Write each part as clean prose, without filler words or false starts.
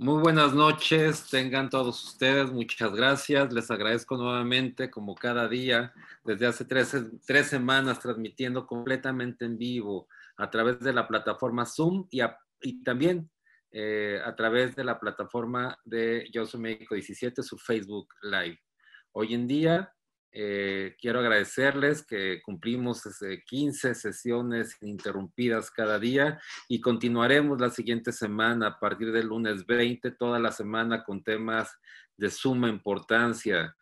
Muy buenas noches, tengan todos ustedes, muchas gracias. Les agradezco nuevamente, como cada día, desde hace tres semanas, transmitiendo completamente en vivo a través de la plataforma Zoom y también a través de la plataforma de Yo Soy Médico 17, su Facebook Live. Hoy en día, quiero agradecerles que cumplimos 15 sesiones ininterrumpidas cada día y continuaremos la siguiente semana a partir del lunes 20, toda la semana con temas de suma importancia.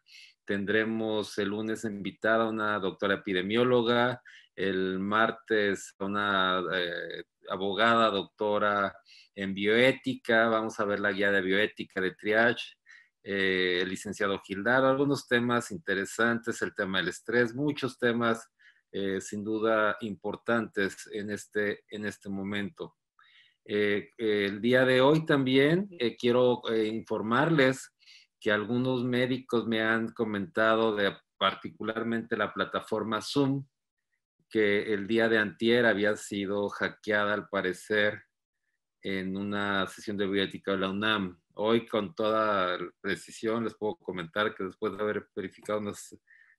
Tendremos el lunes invitada a una doctora epidemióloga, el martes una abogada, doctora en bioética, vamos a ver la guía de bioética de triage, el licenciado Gildaro, algunos temas interesantes, el tema del estrés, muchos temas sin duda importantes en este momento. El día de hoy también quiero informarles que algunos médicos me han comentado de particularmente la plataforma Zoom, que el día de antier había sido hackeada al parecer en una sesión de bioética de la UNAM. Hoy con toda precisión les puedo comentar que después de haber verificado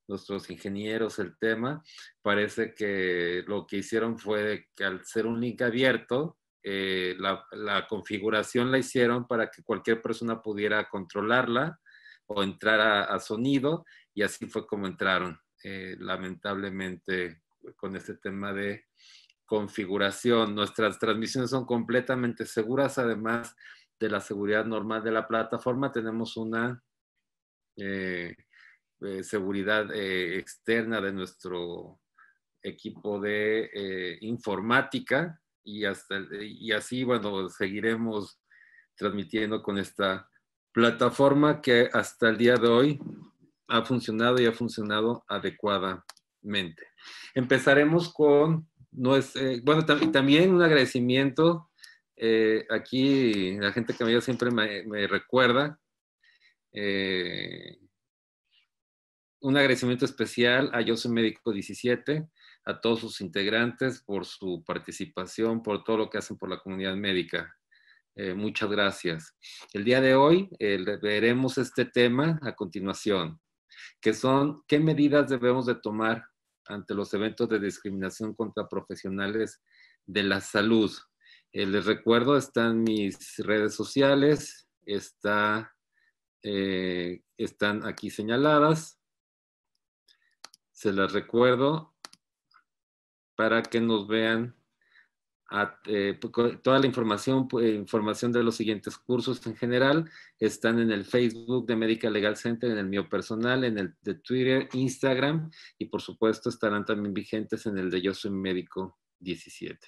nuestros ingenieros el tema, parece que lo que hicieron fue que al ser un link abierto, la configuración la hicieron para que cualquier persona pudiera controlarla o entrar a sonido, y así fue como entraron, lamentablemente, con este tema de configuración. Nuestras transmisiones son completamente seguras, además de la seguridad normal de la plataforma. Tenemos una seguridad externa de nuestro equipo de informática y así, bueno, seguiremos transmitiendo con esta plataforma que hasta el día de hoy ha funcionado y ha funcionado adecuadamente. Empezaremos con bueno, también un agradecimiento. Aquí la gente que me siempre me recuerda. Un agradecimiento especial a Yo Soy Médico 17, a todos sus integrantes por su participación, por todo lo que hacen por la comunidad médica. Muchas gracias. El día de hoy veremos este tema a continuación, que son qué medidas debemos de tomar ante los eventos de discriminación contra profesionales de la salud. Les recuerdo, están mis redes sociales, están aquí señaladas. Se las recuerdo para que nos vean toda la información de los siguientes cursos en general están en el Facebook de Medical Legal Center, en el mío personal, en el de Twitter, Instagram, y por supuesto estarán también vigentes en el de Yo Soy Médico 17.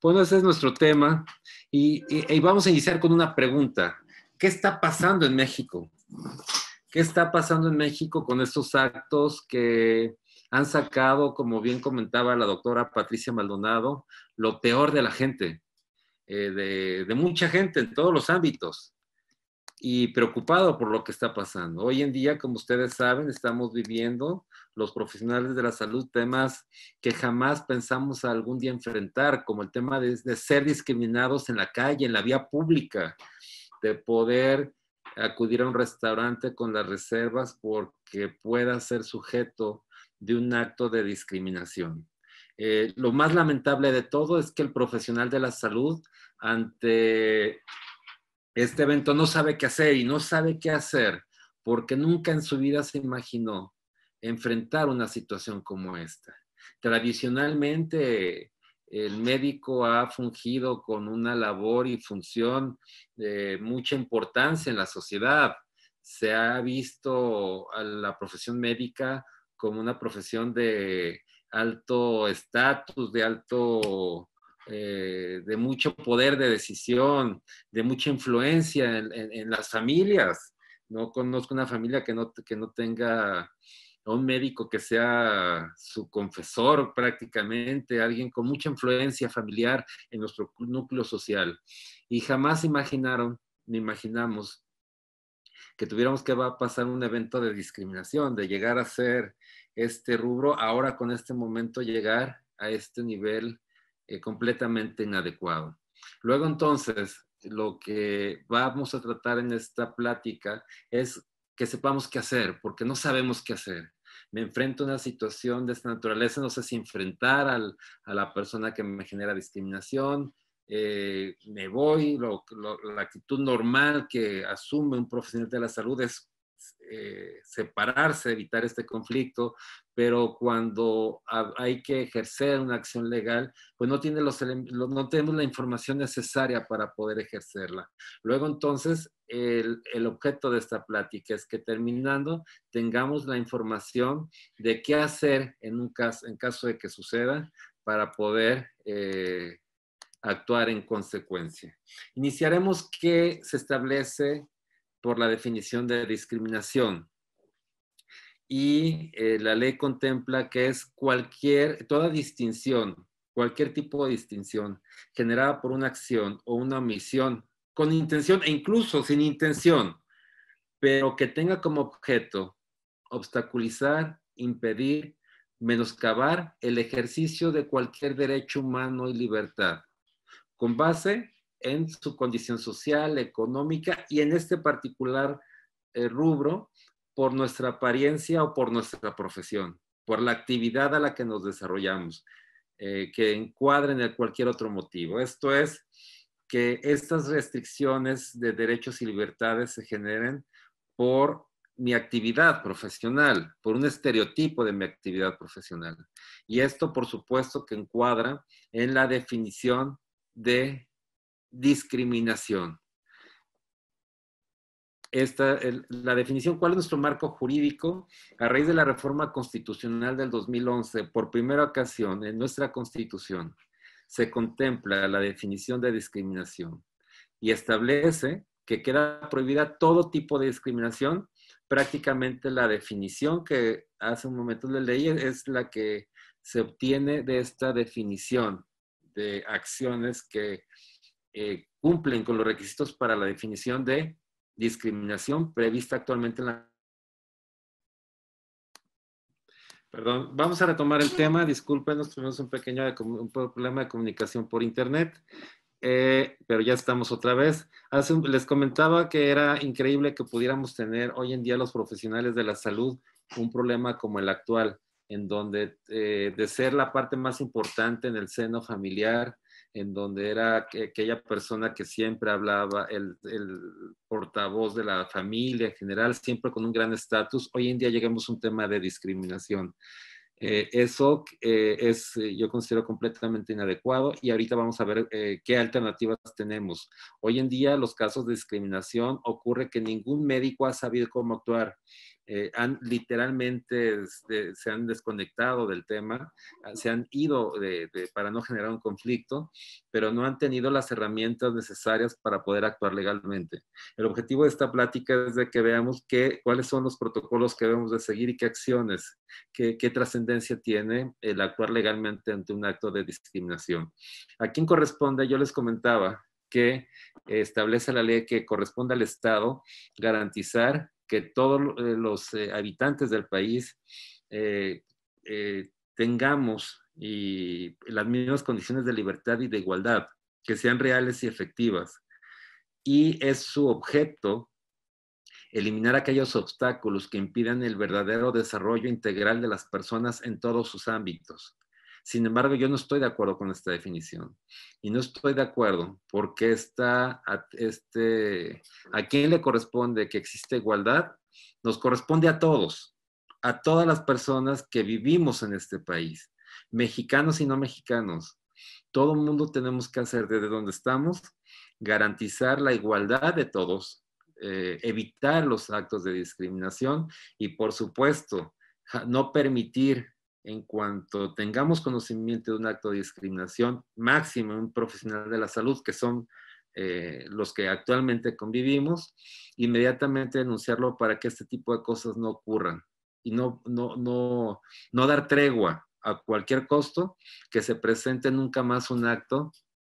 Bueno, ese es nuestro tema y vamos a iniciar con una pregunta. ¿Qué está pasando en México? ¿Qué está pasando en México con estos actos que han sacado, como bien comentaba la doctora Patricia Maldonado, lo peor de la gente, de mucha gente en todos los ámbitos, y preocupado por lo que está pasando? Hoy en día, como ustedes saben, estamos viviendo los profesionales de la salud temas que jamás pensamos algún día enfrentar, como el tema de ser discriminados en la calle, en la vía pública, de poder acudir a un restaurante con las reservas porque pueda ser sujeto de un acto de discriminación. Lo más lamentable de todo es que el profesional de la salud ante este evento no sabe qué hacer, y no sabe qué hacer porque nunca en su vida se imaginó enfrentar una situación como esta. Tradicionalmente, el médico ha fungido con una labor y función de mucha importancia en la sociedad. Se ha visto a la profesión médica como una profesión de alto estatus, de mucho poder de decisión, de mucha influencia en las familias. No conozco una familia que no tenga a un médico que sea su confesor prácticamente, alguien con mucha influencia familiar en nuestro núcleo social. Y jamás ni imaginamos que tuviéramos que pasar un evento de discriminación, de llegar a ser este rubro, ahora con este momento llegar a este nivel completamente inadecuado. Luego entonces, lo que vamos a tratar en esta plática es que sepamos qué hacer, porque no sabemos qué hacer. Me enfrento a una situación de esta naturaleza, no sé si enfrentar a la persona que me genera discriminación, me voy, la actitud normal que asume un profesional de la salud es separarse, evitar este conflicto, pero cuando hay que ejercer una acción legal, pues no tenemos la información necesaria para poder ejercerla. Luego entonces, el objeto de esta plática es que terminando tengamos la información de qué hacer en caso de que suceda para poder actuar en consecuencia. Iniciaremos qué se establece por la definición de discriminación. Y la ley contempla que es toda distinción, cualquier tipo de distinción generada por una acción o una omisión, con intención e incluso sin intención, pero que tenga como objeto obstaculizar, impedir, menoscabar el ejercicio de cualquier derecho humano y libertad, con base en su condición social, económica y en este particular rubro, por nuestra apariencia o por nuestra profesión, por la actividad a la que nos desarrollamos, que encuadren en cualquier otro motivo. Esto es, que estas restricciones de derechos y libertades se generen por mi actividad profesional, por un estereotipo de mi actividad profesional. Y esto, por supuesto, que encuadra en la definición de discriminación. La definición, ¿cuál es nuestro marco jurídico? A raíz de la reforma constitucional del 2011, por primera ocasión en nuestra Constitución, se contempla la definición de discriminación y establece que queda prohibida todo tipo de discriminación. Prácticamente la definición que hace un momento le leí es la que se obtiene de esta definición de acciones que cumplen con los requisitos para la definición de discriminación prevista actualmente en la... Perdón, vamos a retomar el tema. Disculpen, tuvimos un problema de comunicación por internet, pero ya estamos otra vez. Les comentaba que era increíble que pudiéramos tener hoy en día los profesionales de la salud un problema como el actual, en donde de ser la parte más importante en el seno familiar, en donde era aquella persona que siempre hablaba, el portavoz de la familia en general, siempre con un gran estatus, hoy en día llegamos a un tema de discriminación. Eso yo considero completamente inadecuado y ahorita vamos a ver qué alternativas tenemos. Hoy en día los casos de discriminación ocurre que ningún médico ha sabido cómo actuar. Literalmente se han desconectado del tema, se han ido para no generar un conflicto, pero no han tenido las herramientas necesarias para poder actuar legalmente. El objetivo de esta plática es de que veamos cuáles son los protocolos que debemos de seguir y qué acciones, qué trascendencia tiene el actuar legalmente ante un acto de discriminación. ¿A quién corresponde? Yo les comentaba que establece la ley que corresponde al Estado garantizar que todos los habitantes del país tengamos las mismas condiciones de libertad y de igualdad, que sean reales y efectivas. Y es su objeto eliminar aquellos obstáculos que impidan el verdadero desarrollo integral de las personas en todos sus ámbitos. Sin embargo, yo no estoy de acuerdo con esta definición. Y no estoy de acuerdo porque ¿a quién le corresponde que exista igualdad? Nos corresponde a todos, a todas las personas que vivimos en este país, mexicanos y no mexicanos. Todo el mundo tenemos que hacer desde donde estamos, garantizar la igualdad de todos, evitar los actos de discriminación y, por supuesto, no permitir, en cuanto tengamos conocimiento de un acto de discriminación, máximo un profesional de la salud, que son los que actualmente convivimos, inmediatamente denunciarlo para que este tipo de cosas no ocurran y no dar tregua a cualquier costo que se presente nunca más un acto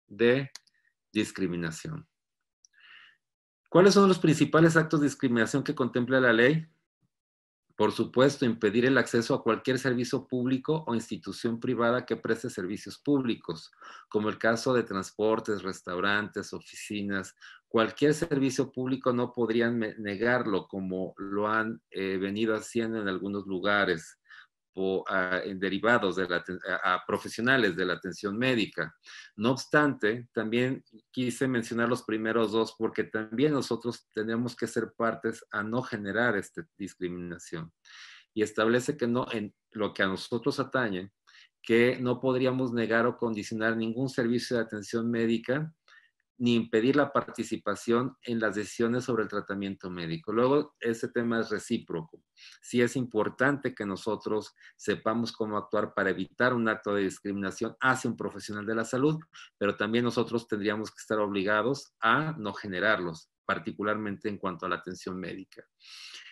de discriminación. ¿Cuáles son los principales actos de discriminación que contempla la ley? Por supuesto, impedir el acceso a cualquier servicio público o institución privada que preste servicios públicos, como el caso de transportes, restaurantes, oficinas. Cualquier servicio público no podrían negarlo, como lo han venido haciendo en algunos lugares, en derivados de a profesionales de la atención médica. No obstante, también quise mencionar los primeros dos porque también nosotros tenemos que ser partes a no generar esta discriminación. Y establece que no, en lo que a nosotros atañe, que no podríamos negar o condicionar ningún servicio de atención médica ni impedir la participación en las decisiones sobre el tratamiento médico. Luego, ese tema es recíproco. Sí es importante que nosotros sepamos cómo actuar para evitar un acto de discriminación hacia un profesional de la salud, pero también nosotros tendríamos que estar obligados a no generarlos, particularmente en cuanto a la atención médica.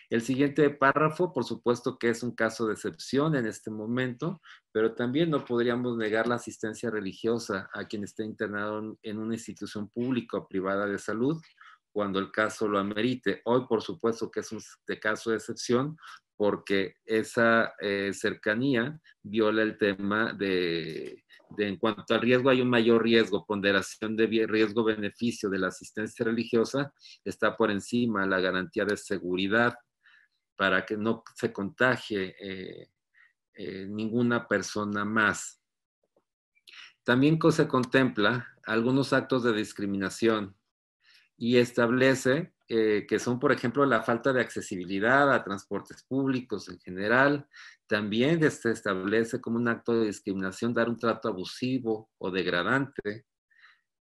El siguiente párrafo, por supuesto que es un caso de excepción en este momento, pero también no podríamos negar la asistencia religiosa a quien esté internado en una institución pública o privada de salud cuando el caso lo amerite. Hoy, por supuesto que es un caso de excepción porque esa cercanía viola el tema de en cuanto al riesgo, hay un mayor riesgo, ponderación de riesgo-beneficio de la asistencia religiosa está por encima de la garantía de seguridad para que no se contagie ninguna persona más. También se contempla algunos actos de discriminación y establece que son, por ejemplo, la falta de accesibilidad a transportes públicos en general. También se establece como un acto de discriminación dar un trato abusivo o degradante,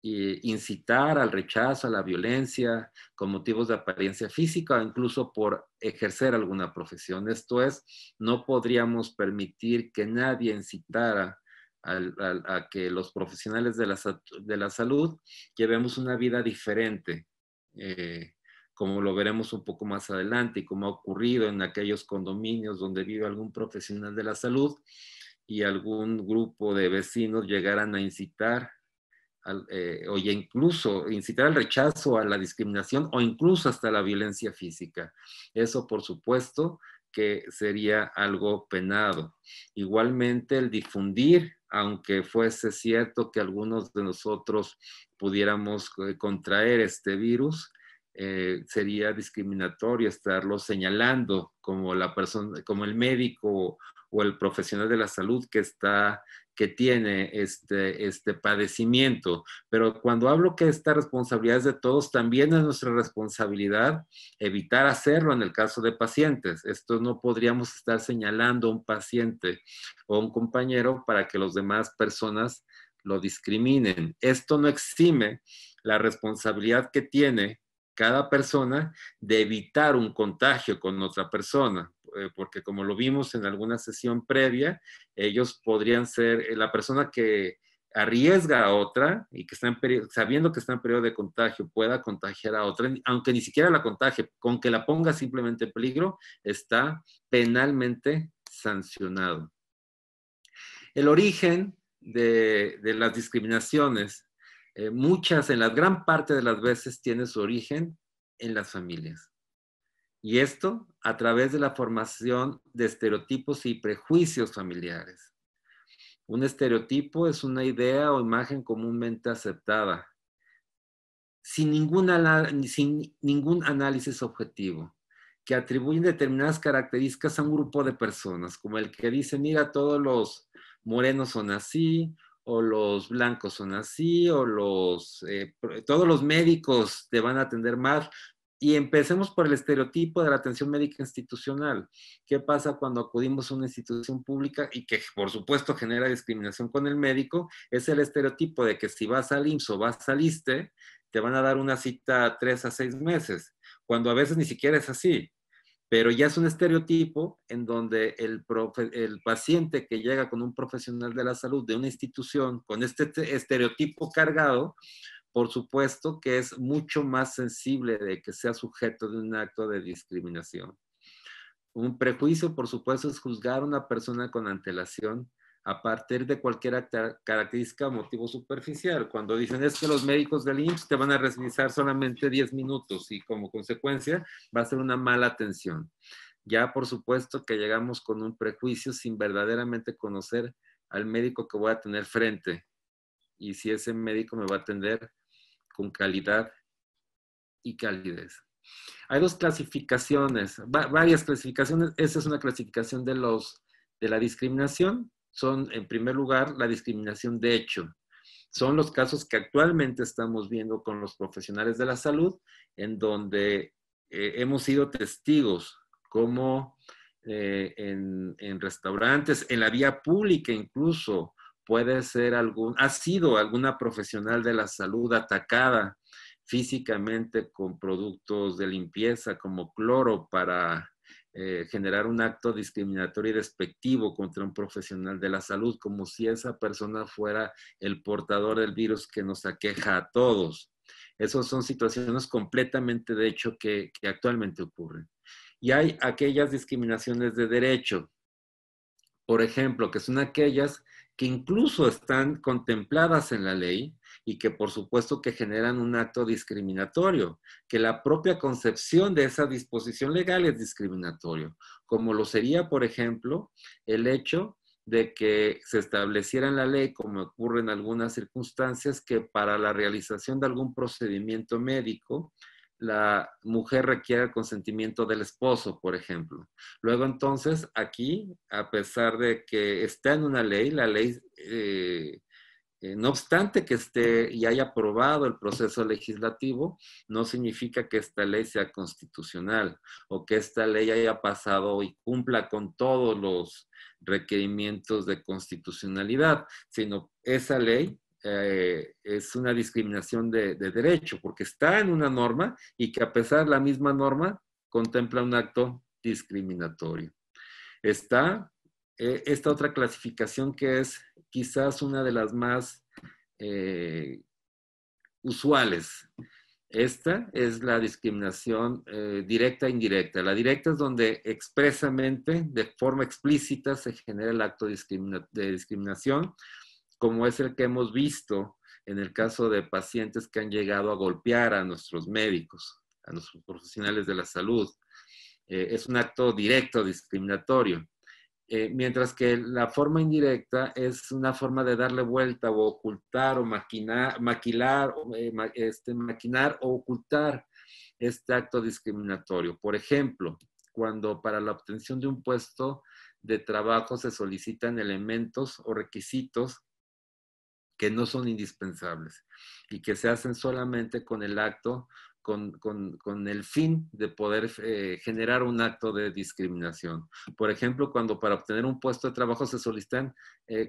incitar al rechazo, a la violencia, con motivos de apariencia física o incluso por ejercer alguna profesión. Esto es, no podríamos permitir que nadie incitara a que los profesionales de la salud llevemos una vida diferente, como lo veremos un poco más adelante y como ha ocurrido en aquellos condominios donde vive algún profesional de la salud y algún grupo de vecinos llegaran a incitar o incluso incitar al rechazo, a la discriminación o incluso hasta la violencia física. Eso, por supuesto, que sería algo penado. Igualmente, el difundir, aunque fuese cierto que algunos de nosotros pudiéramos contraer este virus, sería discriminatorio estarlo señalando como la persona, como el médico o el profesional de la salud que tiene este padecimiento. Pero cuando hablo que esta responsabilidad es de todos, también es nuestra responsabilidad evitar hacerlo en el caso de pacientes. Esto no podríamos estar señalando a un paciente o a un compañero para que las demás personas lo discriminen. Esto no exime la responsabilidad que tiene cada persona de evitar un contagio con otra persona, porque como lo vimos en alguna sesión previa, ellos podrían ser la persona que arriesga a otra y que está sabiendo que está en periodo de contagio, pueda contagiar a otra, aunque ni siquiera la contagie, con que la ponga simplemente en peligro, está penalmente sancionado. El origen de las discriminaciones, muchas, en la gran parte de las veces, tiene su origen en las familias. Y esto a través de la formación de estereotipos y prejuicios familiares. Un estereotipo es una idea o imagen comúnmente aceptada, sin ningún análisis objetivo, que atribuyen determinadas características a un grupo de personas, como el que dice, mira, todos los morenos son así, o los blancos son así, o todos los médicos te van a atender mal. Y empecemos por el estereotipo de la atención médica institucional. ¿Qué pasa cuando acudimos a una institución pública y que, por supuesto, genera discriminación con el médico? Es el estereotipo de que si vas al IMSS o vas al ISSSTE, te van a dar una cita 3 a 6 meses, cuando a veces ni siquiera es así. Pero ya es un estereotipo en donde el paciente que llega con un profesional de la salud de una institución con este estereotipo cargado, por supuesto que es mucho más sensible de que sea sujeto de un acto de discriminación. Un prejuicio, por supuesto, es juzgar a una persona con antelación a partir de cualquier característica o motivo superficial. Cuando dicen es que los médicos del IMSS te van a revisar solamente 10 minutos y como consecuencia va a ser una mala atención. Ya por supuesto que llegamos con un prejuicio sin verdaderamente conocer al médico que voy a tener frente y si ese médico me va a atender con calidad y calidez. Hay dos clasificaciones, varias clasificaciones. Esa es una clasificación de la discriminación. Son, en primer lugar, la discriminación de hecho. Son los casos que actualmente estamos viendo con los profesionales de la salud, en donde hemos sido testigos como en restaurantes, en la vía pública incluso, ha sido alguna profesional de la salud atacada físicamente con productos de limpieza como cloro para generar un acto discriminatorio y despectivo contra un profesional de la salud, como si esa persona fuera el portador del virus que nos aqueja a todos. Esas son situaciones completamente de hecho que actualmente ocurren. Y hay aquellas discriminaciones de derecho, por ejemplo, que son aquellas que incluso están contempladas en la ley y que por supuesto que generan un acto discriminatorio, que la propia concepción de esa disposición legal es discriminatorio, como lo sería, por ejemplo, el hecho de que se estableciera en la ley, como ocurre en algunas circunstancias, que para la realización de algún procedimiento médico, la mujer requiere el consentimiento del esposo, por ejemplo. Luego entonces aquí, a pesar de que está en una ley, la ley, no obstante que esté y haya aprobado el proceso legislativo, no significa que esta ley sea constitucional o que esta ley haya pasado y cumpla con todos los requerimientos de constitucionalidad, sino esa ley es una discriminación de derecho, porque está en una norma y que a pesar de la misma norma contempla un acto discriminatorio. Está esta otra clasificación que es quizás una de las más usuales. Esta es la discriminación directa e indirecta. La directa es donde expresamente, de forma explícita, se genera el acto de discriminación, como es el que hemos visto en el caso de pacientes que han llegado a golpear a nuestros médicos, a nuestros profesionales de la salud. Es un acto directo discriminatorio. Mientras que la forma indirecta es una forma de darle vuelta o ocultar o maquinar o ocultar este acto discriminatorio. Por ejemplo, cuando para la obtención de un puesto de trabajo se solicitan elementos o requisitos que no son indispensables y que se hacen solamente con el acto, con el fin de poder generar un acto de discriminación. Por ejemplo, cuando para obtener un puesto de trabajo se solicitan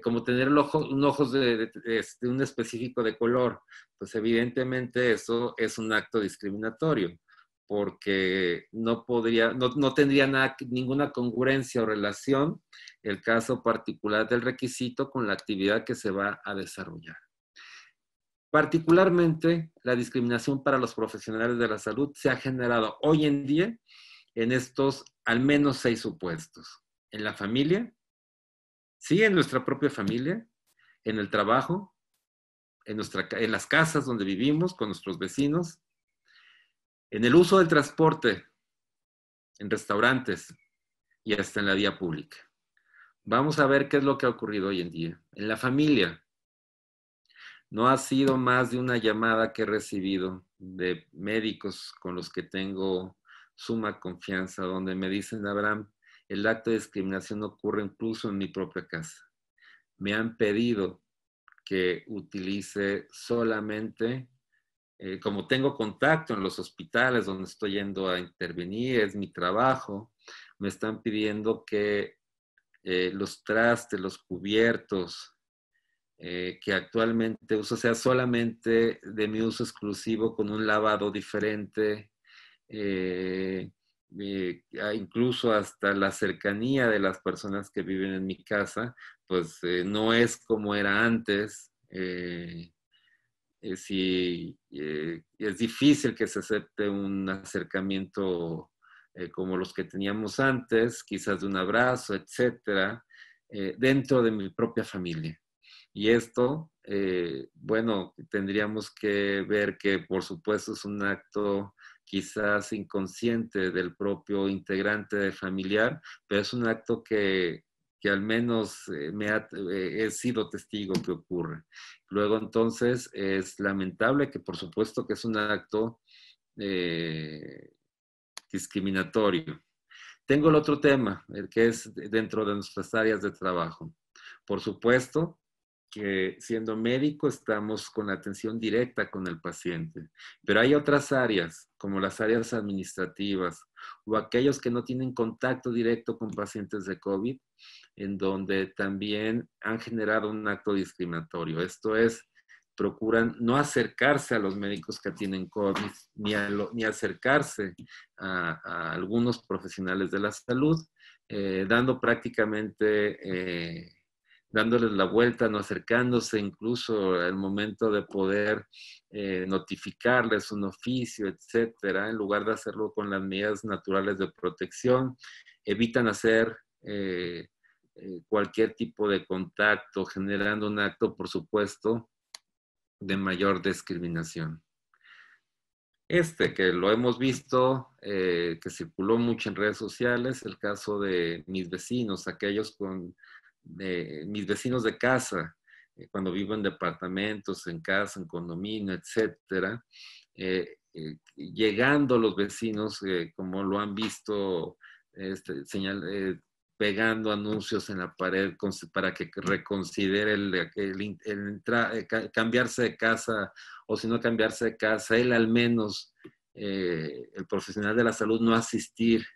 como tener un ojos de un específico de color, pues evidentemente eso es un acto discriminatorio, porque no tendría ninguna congruencia o relación el caso particular del requisito con la actividad que se va a desarrollar. Particularmente, la discriminación para los profesionales de la salud se ha generado hoy en día en estos al menos 6 supuestos. En la familia, sí, en nuestra propia familia, en el trabajo, en las casas donde vivimos, con nuestros vecinos, en el uso del transporte, en restaurantes y hasta en la vía pública. Vamos a ver qué es lo que ha ocurrido hoy en día. En la familia, no ha sido más de una llamada que he recibido de médicos con los que tengo suma confianza, donde me dicen, Abraham, el acto de discriminación ocurre incluso en mi propia casa. Me han pedido que utilice solamente, como tengo contacto en los hospitales donde estoy yendo a intervenir, es mi trabajo, me están pidiendo que los trastes, los cubiertos, que actualmente uso sea solamente de mi uso exclusivo con un lavado diferente, incluso hasta la cercanía de las personas que viven en mi casa, pues no es como era antes. Si es difícil que se acepte un acercamiento como los que teníamos antes, quizás de un abrazo, etcétera, dentro de mi propia familia. Y esto, bueno, tendríamos que ver que por supuesto es un acto quizás inconsciente del propio integrante familiar, pero es un acto que al menos he sido testigo que ocurre. Luego entonces es lamentable que por supuesto que es un acto discriminatorio. Tengo el otro tema, el que es dentro de nuestras áreas de trabajo. Por supuesto que siendo médico estamos con la atención directa con el paciente, pero hay otras áreas, como las áreas administrativas o aquellos que no tienen contacto directo con pacientes de COVID, en donde también han generado un acto discriminatorio. Esto es, procuran no acercarse a los médicos que tienen COVID, ni acercarse a algunos profesionales de la salud, dando prácticamente, dándoles la vuelta, no acercándose incluso al momento de poder notificarles un oficio, etcétera, en lugar de hacerlo con las medidas naturales de protección, evitan hacer cualquier tipo de contacto, generando un acto, por supuesto, de mayor discriminación. Que lo hemos visto, que circuló mucho en redes sociales, el caso de mis vecinos, aquellos mis vecinos de casa, cuando vivo en departamentos, en casa, en condominio, etcétera, llegando los vecinos, como lo han visto, pegando anuncios en la pared para que reconsidere cambiarse de casa, o si no cambiarse de casa, él al menos, el profesional de la salud, no asistir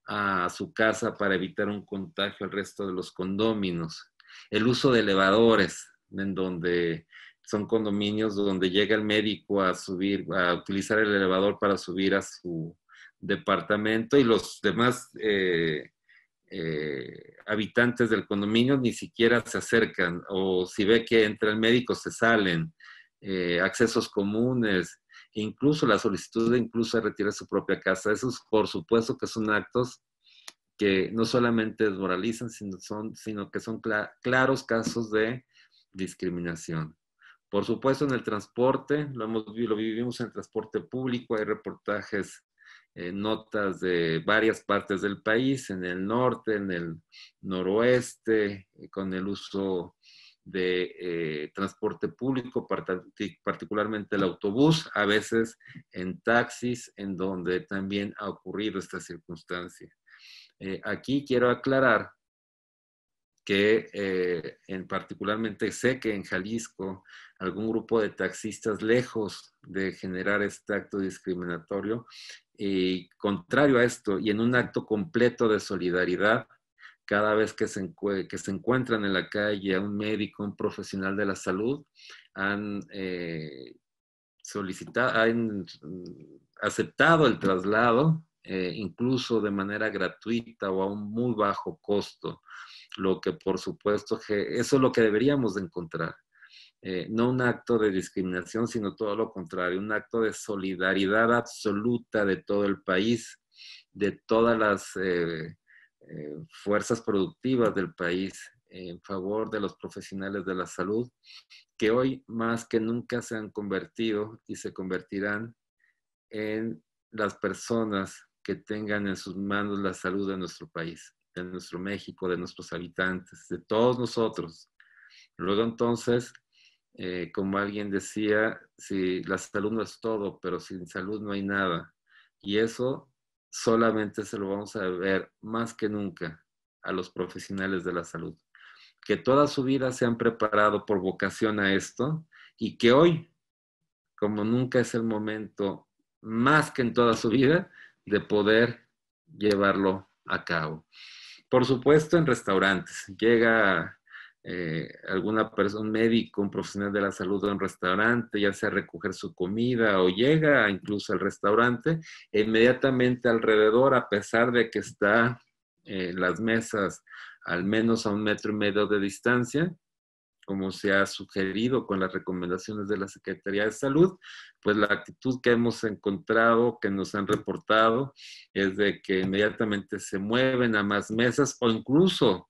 a su casa para evitar un contagio al resto de los condóminos. El uso de elevadores, en donde son condominios donde llega el médico a utilizar el elevador para subir a su departamento, y los demás habitantes del condominio ni siquiera se acercan, o si ve que entra el médico se salen, accesos comunes, incluso la solicitud de incluso retirar su propia casa. Esos por supuesto que son actos que no solamente desmoralizan, sino que son claros casos de discriminación. Por supuesto, en el transporte, lo vivimos en el transporte público, hay reportajes, notas de varias partes del país, en el norte, en el noroeste, con el uso de transporte público, particularmente el autobús, a veces en taxis, en donde también ha ocurrido esta circunstancia. Aquí quiero aclarar que particularmente sé que en Jalisco algún grupo de taxistas, lejos de generar este acto discriminatorio, y contrario a esto, y en un acto completo de solidaridad, cada vez que se encuentran en la calle a un médico, un profesional de la salud, han aceptado el traslado, incluso de manera gratuita o a un muy bajo costo, lo que por supuesto que eso es lo que deberíamos de encontrar. No un acto de discriminación, sino todo lo contrario, un acto de solidaridad absoluta de todo el país, de todas las fuerzas productivas del país, en favor de los profesionales de la salud, que hoy más que nunca se han convertido y se convertirán en las personas que tengan en sus manos la salud de nuestro país, de nuestro México, de nuestros habitantes, de todos nosotros. Luego entonces, como alguien decía, si la salud no es todo, pero sin salud no hay nada. Y eso solamente se lo vamos a ver más que nunca a los profesionales de la salud, que toda su vida se han preparado por vocación a esto, y que hoy, como nunca, es el momento, más que en toda su vida, de poder llevarlo a cabo. Por supuesto, en restaurantes. Llega alguna persona, un médico, un profesional de la salud a un restaurante, ya sea a recoger su comida, o llega incluso al restaurante, e inmediatamente alrededor, a pesar de que está las mesas al menos a 1,5 metros de distancia, como se ha sugerido con las recomendaciones de la Secretaría de Salud, pues la actitud que hemos encontrado, que nos han reportado, es de que inmediatamente se mueven a más mesas, o incluso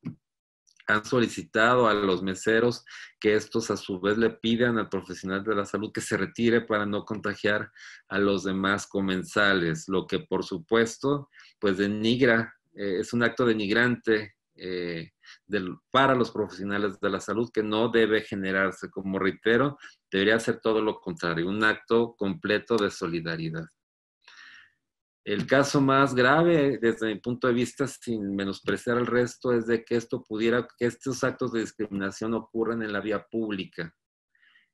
han solicitado a los meseros que estos a su vez le pidan al profesional de la salud que se retire para no contagiar a los demás comensales, lo que por supuesto pues denigra, es un acto denigrante para los profesionales de la salud que no debe generarse. Como reitero, debería ser todo lo contrario, un acto completo de solidaridad. El caso más grave, desde mi punto de vista, sin menospreciar al resto, es de que que estos actos de discriminación ocurran en la vía pública.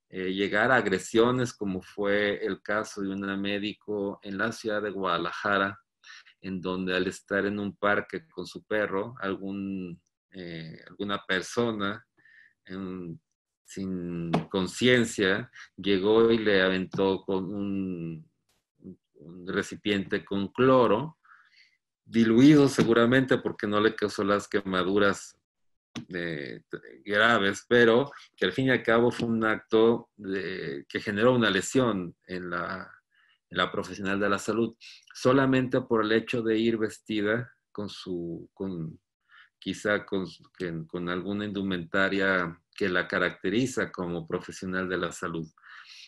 Llegar a agresiones, como fue el caso de una médico en la ciudad de Guadalajara, en donde al estar en un parque con su perro, alguna persona sin conciencia llegó y le aventó con un recipiente con cloro, diluido seguramente porque no le causó las quemaduras graves, pero que al fin y al cabo fue un acto que generó una lesión en la profesional de la salud, solamente por el hecho de ir vestida quizá con alguna indumentaria que la caracteriza como profesional de la salud.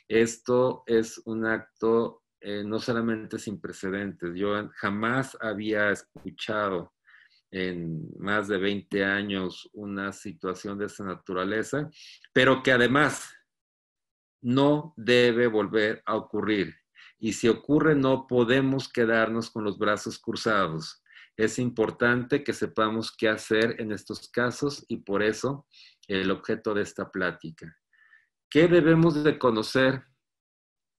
Esto es un acto no solamente sin precedentes. Yo jamás había escuchado en más de 20 años una situación de esa naturaleza, pero que además no debe volver a ocurrir. Y si ocurre, no podemos quedarnos con los brazos cruzados. Es importante que sepamos qué hacer en estos casos y por eso el objeto de esta plática. ¿Qué debemos de conocer?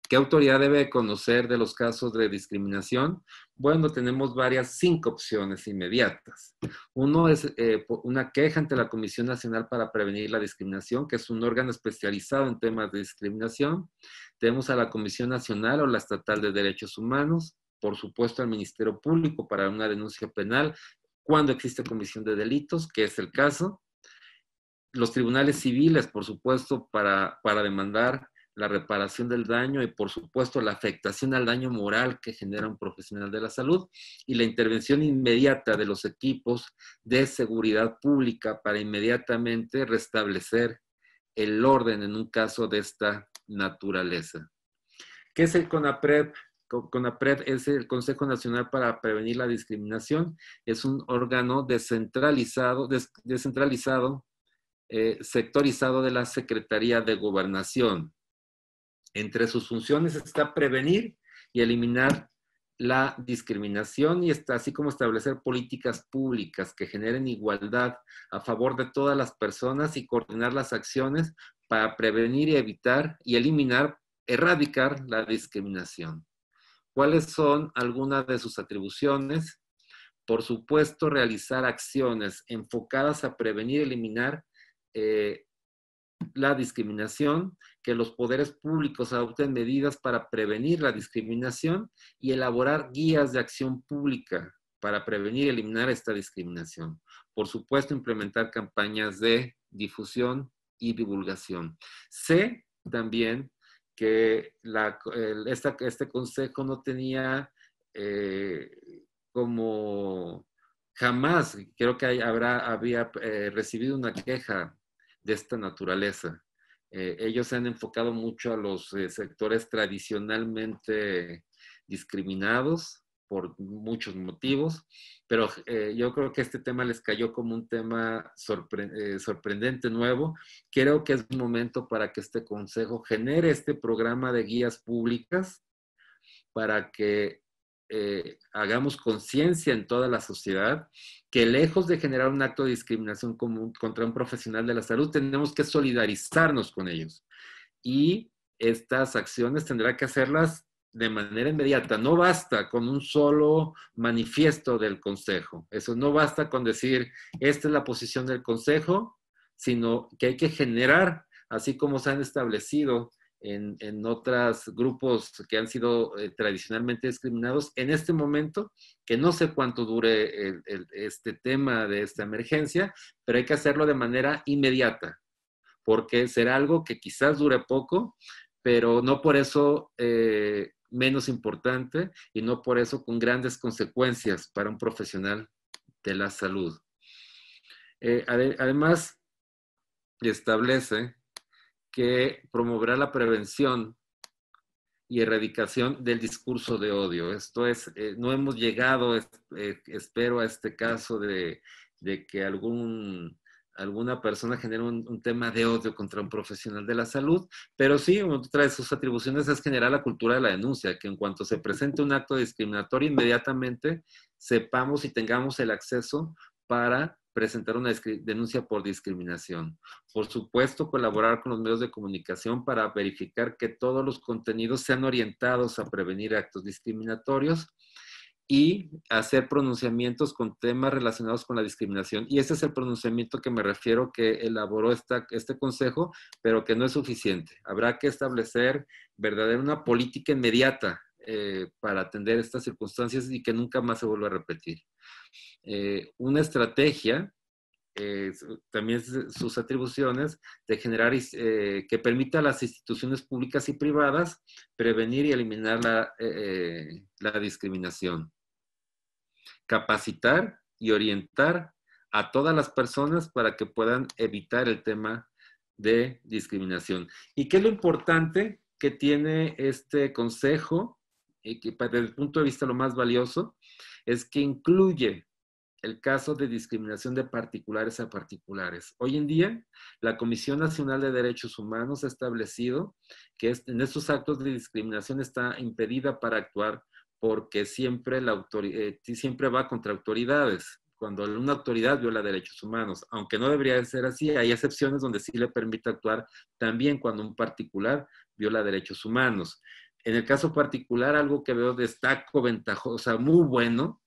¿Qué autoridad debe conocer de los casos de discriminación? Bueno, tenemos 5 opciones inmediatas. Uno es una queja ante la Comisión Nacional para Prevenir la Discriminación, que es un órgano especializado en temas de discriminación. Tenemos a la Comisión Nacional o la Estatal de Derechos Humanos, por supuesto al Ministerio Público para una denuncia penal cuando existe comisión de delitos, que es el caso. Los tribunales civiles, por supuesto, para demandar la reparación del daño y, por supuesto, la afectación al daño moral que genera un profesional de la salud y la intervención inmediata de los equipos de seguridad pública para inmediatamente restablecer el orden en un caso de esta naturaleza. ¿Qué es el CONAPRED? CONAPRED es el Consejo Nacional para Prevenir la Discriminación. Es un órgano descentralizado sectorizado de la Secretaría de Gobernación. Entre sus funciones está prevenir y eliminar la discriminación y así como establecer políticas públicas que generen igualdad a favor de todas las personas y coordinar las acciones para prevenir y evitar y erradicar la discriminación. ¿Cuáles son algunas de sus atribuciones? Por supuesto, realizar acciones enfocadas a prevenir y eliminar la discriminación, que los poderes públicos adopten medidas para prevenir la discriminación y elaborar guías de acción pública para prevenir y eliminar esta discriminación. Por supuesto, implementar campañas de difusión y divulgación. Sé también que este consejo no tenía como jamás, creo que había recibido una queja de esta naturaleza. Ellos se han enfocado mucho a los sectores tradicionalmente discriminados por muchos motivos, pero yo creo que este tema les cayó como un tema sorprendente, nuevo. Creo que es momento para que este consejo genere este programa de guías públicas para que hagamos conciencia en toda la sociedad que lejos de generar un acto de discriminación contra un profesional de la salud, tenemos que solidarizarnos con ellos. Y estas acciones tendrá que hacerlas de manera inmediata. No basta con un solo manifiesto del Consejo. Eso no basta con decir, esta es la posición del Consejo, sino que hay que generar, así como se han establecido en otros grupos que han sido tradicionalmente discriminados, en este momento, que no sé cuánto dure este tema de esta emergencia, pero hay que hacerlo de manera inmediata, porque será algo que quizás dure poco, pero no por eso menos importante y no por eso con grandes consecuencias para un profesional de la salud. Además, establece que promoverá la prevención y erradicación del discurso de odio. Esto es, no hemos llegado, espero, a este caso de que alguna persona genere un tema de odio contra un profesional de la salud, pero sí, otra de sus atribuciones es generar la cultura de la denuncia, que en cuanto se presente un acto discriminatorio, inmediatamente sepamos y tengamos el acceso para presentar una denuncia por discriminación. Por supuesto, colaborar con los medios de comunicación para verificar que todos los contenidos sean orientados a prevenir actos discriminatorios y hacer pronunciamientos con temas relacionados con la discriminación. Y ese es el pronunciamiento que me refiero que elaboró este consejo, pero que no es suficiente. Habrá que establecer verdaderamente una política inmediata para atender estas circunstancias y que nunca más se vuelva a repetir. Una estrategia, también sus atribuciones, de generar que permita a las instituciones públicas y privadas prevenir y eliminar la discriminación. Capacitar y orientar a todas las personas para que puedan evitar el tema de discriminación. ¿Y qué es lo importante que tiene este consejo? Y que desde el punto de vista lo más valioso es que incluye el caso de discriminación de particulares a particulares. Hoy en día, la Comisión Nacional de Derechos Humanos ha establecido que en estos actos de discriminación está impedida para actuar porque siempre va contra autoridades, cuando una autoridad viola derechos humanos. Aunque no debería de ser así, hay excepciones donde sí le permite actuar también cuando un particular viola derechos humanos. En el caso particular, algo que veo destaco, ventajosa, muy bueno,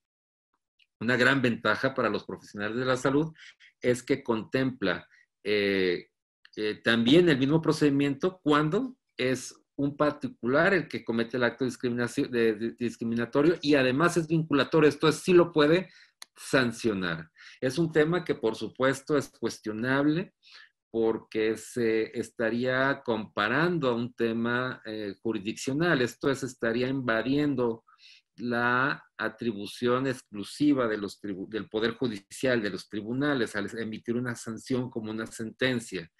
una gran ventaja para los profesionales de la salud es que contempla también el mismo procedimiento cuando es un particular el que comete el acto discriminatorio y además es vinculatorio. Esto sí lo puede sancionar. Es un tema que por supuesto es cuestionable porque se estaría comparando a un tema jurisdiccional. Esto estaría invadiendo la atribución exclusiva del Poder Judicial, de los tribunales, al emitir una sanción como una sentencia.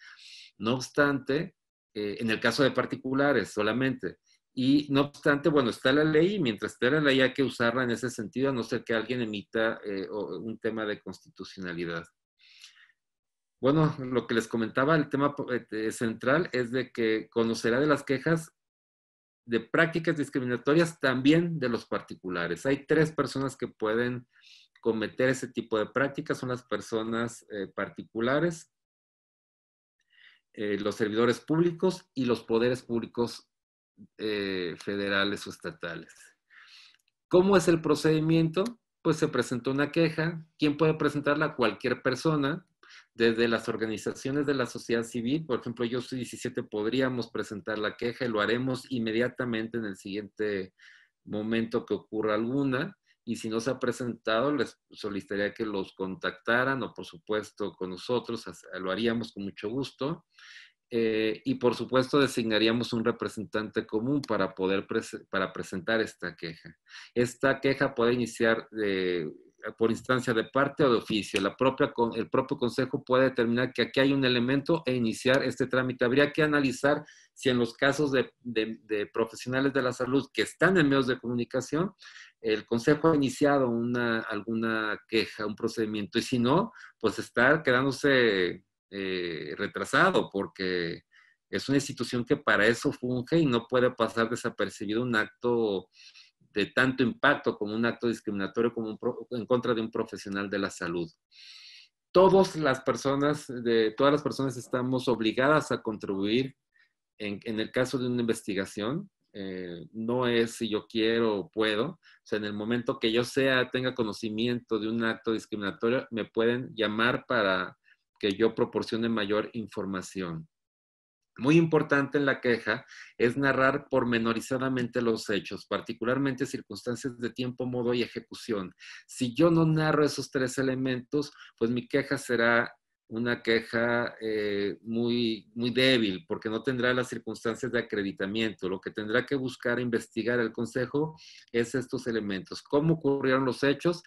No obstante, en el caso de particulares solamente. Y no obstante, bueno, está la ley y mientras esté la ley hay que usarla en ese sentido, a no ser que alguien emita un tema de constitucionalidad. Bueno, lo que les comentaba, el tema central es de que conocerá de las quejas de prácticas discriminatorias también de los particulares. Hay 3 personas que pueden cometer ese tipo de prácticas, son las personas particulares, los servidores públicos y los poderes públicos federales o estatales. ¿Cómo es el procedimiento? Pues se presentó una queja. ¿Quién puede presentarla? Cualquier persona. Desde las organizaciones de la sociedad civil, por ejemplo, Yo Soy 17, podríamos presentar la queja y lo haremos inmediatamente en el siguiente momento que ocurra alguna. Y si no se ha presentado, les solicitaría que los contactaran o, por supuesto, con nosotros, lo haríamos con mucho gusto. Y, por supuesto, designaríamos un representante común para poder para presentar esta queja. Esta queja puede iniciar por instancia de parte o de oficio. El propio consejo puede determinar que aquí hay un elemento e iniciar este trámite. Habría que analizar si en los casos de profesionales de la salud que están en medios de comunicación, el consejo ha iniciado alguna queja, un procedimiento, y si no, pues estar quedándose retrasado, porque es una institución que para eso funge y no puede pasar desapercibido un acto de tanto impacto como un acto discriminatorio en contra de un profesional de la salud. Todas las personas estamos obligadas a contribuir en el caso de una investigación. No es si yo quiero o puedo. O sea, en el momento que yo tenga conocimiento de un acto discriminatorio, me pueden llamar para que yo proporcione mayor información. Muy importante en la queja es narrar pormenorizadamente los hechos, particularmente circunstancias de tiempo, modo y ejecución. Si yo no narro esos 3 elementos, pues mi queja será una queja muy, muy débil, porque no tendrá las circunstancias de acreditamiento. Lo que tendrá que buscar investigar el consejo es estos elementos. ¿Cómo ocurrieron los hechos?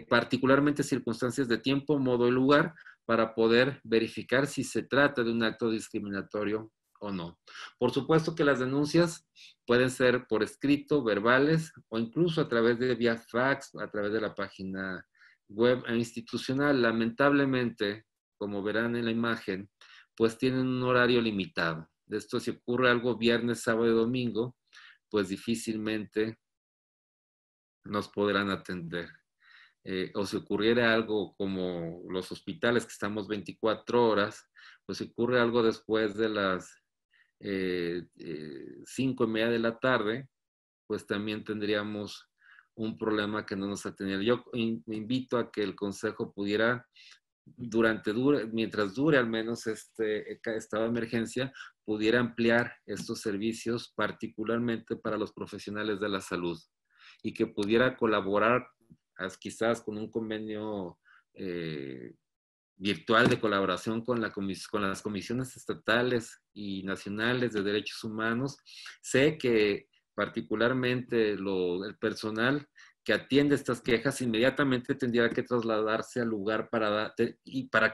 particularmente circunstancias de tiempo, modo y lugar, para poder verificar si se trata de un acto discriminatorio o no. Por supuesto que las denuncias pueden ser por escrito, verbales o incluso a través de vía fax, a través de la página web institucional. Lamentablemente, como verán en la imagen, pues tienen un horario limitado. De esto, si ocurre algo viernes, sábado y domingo, pues difícilmente nos podrán atender. O si ocurriera algo como los hospitales que estamos 24 horas, pues si ocurre algo después de las 5:30 de la tarde, pues también tendríamos un problema que no nos atendía. Yo invito a que el Consejo pudiera, mientras dure al menos este estado de emergencia, pudiera ampliar estos servicios, particularmente para los profesionales de la salud, y que pudiera colaborar quizás con un convenio virtual de colaboración con las comisiones estatales y nacionales de derechos humanos. Sé que particularmente el personal que atiende estas quejas inmediatamente tendría que trasladarse al lugar para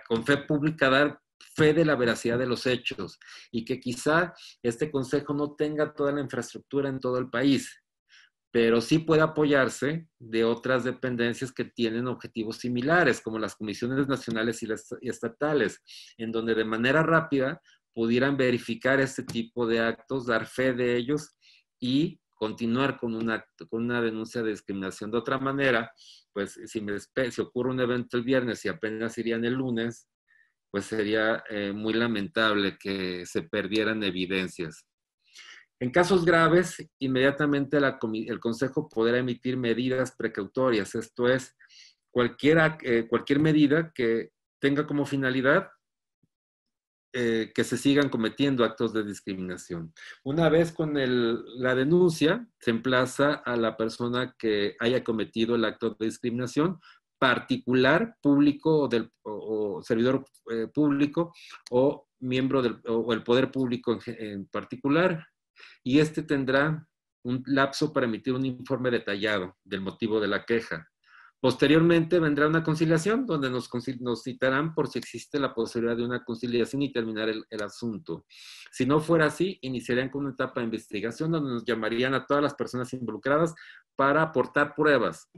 con fe pública dar fe de la veracidad de los hechos, y que quizá este consejo no tenga toda la infraestructura en todo el país, pero sí puede apoyarse de otras dependencias que tienen objetivos similares, como las comisiones nacionales y estatales, en donde de manera rápida pudieran verificar este tipo de actos, dar fe de ellos y continuar con una denuncia de discriminación. De otra manera, pues si ocurre un evento el viernes y apenas irían el lunes, pues sería muy lamentable que se perdieran evidencias. En casos graves, inmediatamente el Consejo podrá emitir medidas precautorias, esto es, cualquier medida que tenga como finalidad que se sigan cometiendo actos de discriminación. Una vez con la denuncia, se emplaza a la persona que haya cometido el acto de discriminación, particular, público o servidor público o miembro o el poder público en particular, y este tendrá un lapso para emitir un informe detallado del motivo de la queja. Posteriormente vendrá una conciliación donde nos citarán por si existe la posibilidad de una conciliación y terminar el asunto. Si no fuera así, iniciarían con una etapa de investigación donde nos llamarían a todas las personas involucradas para aportar pruebas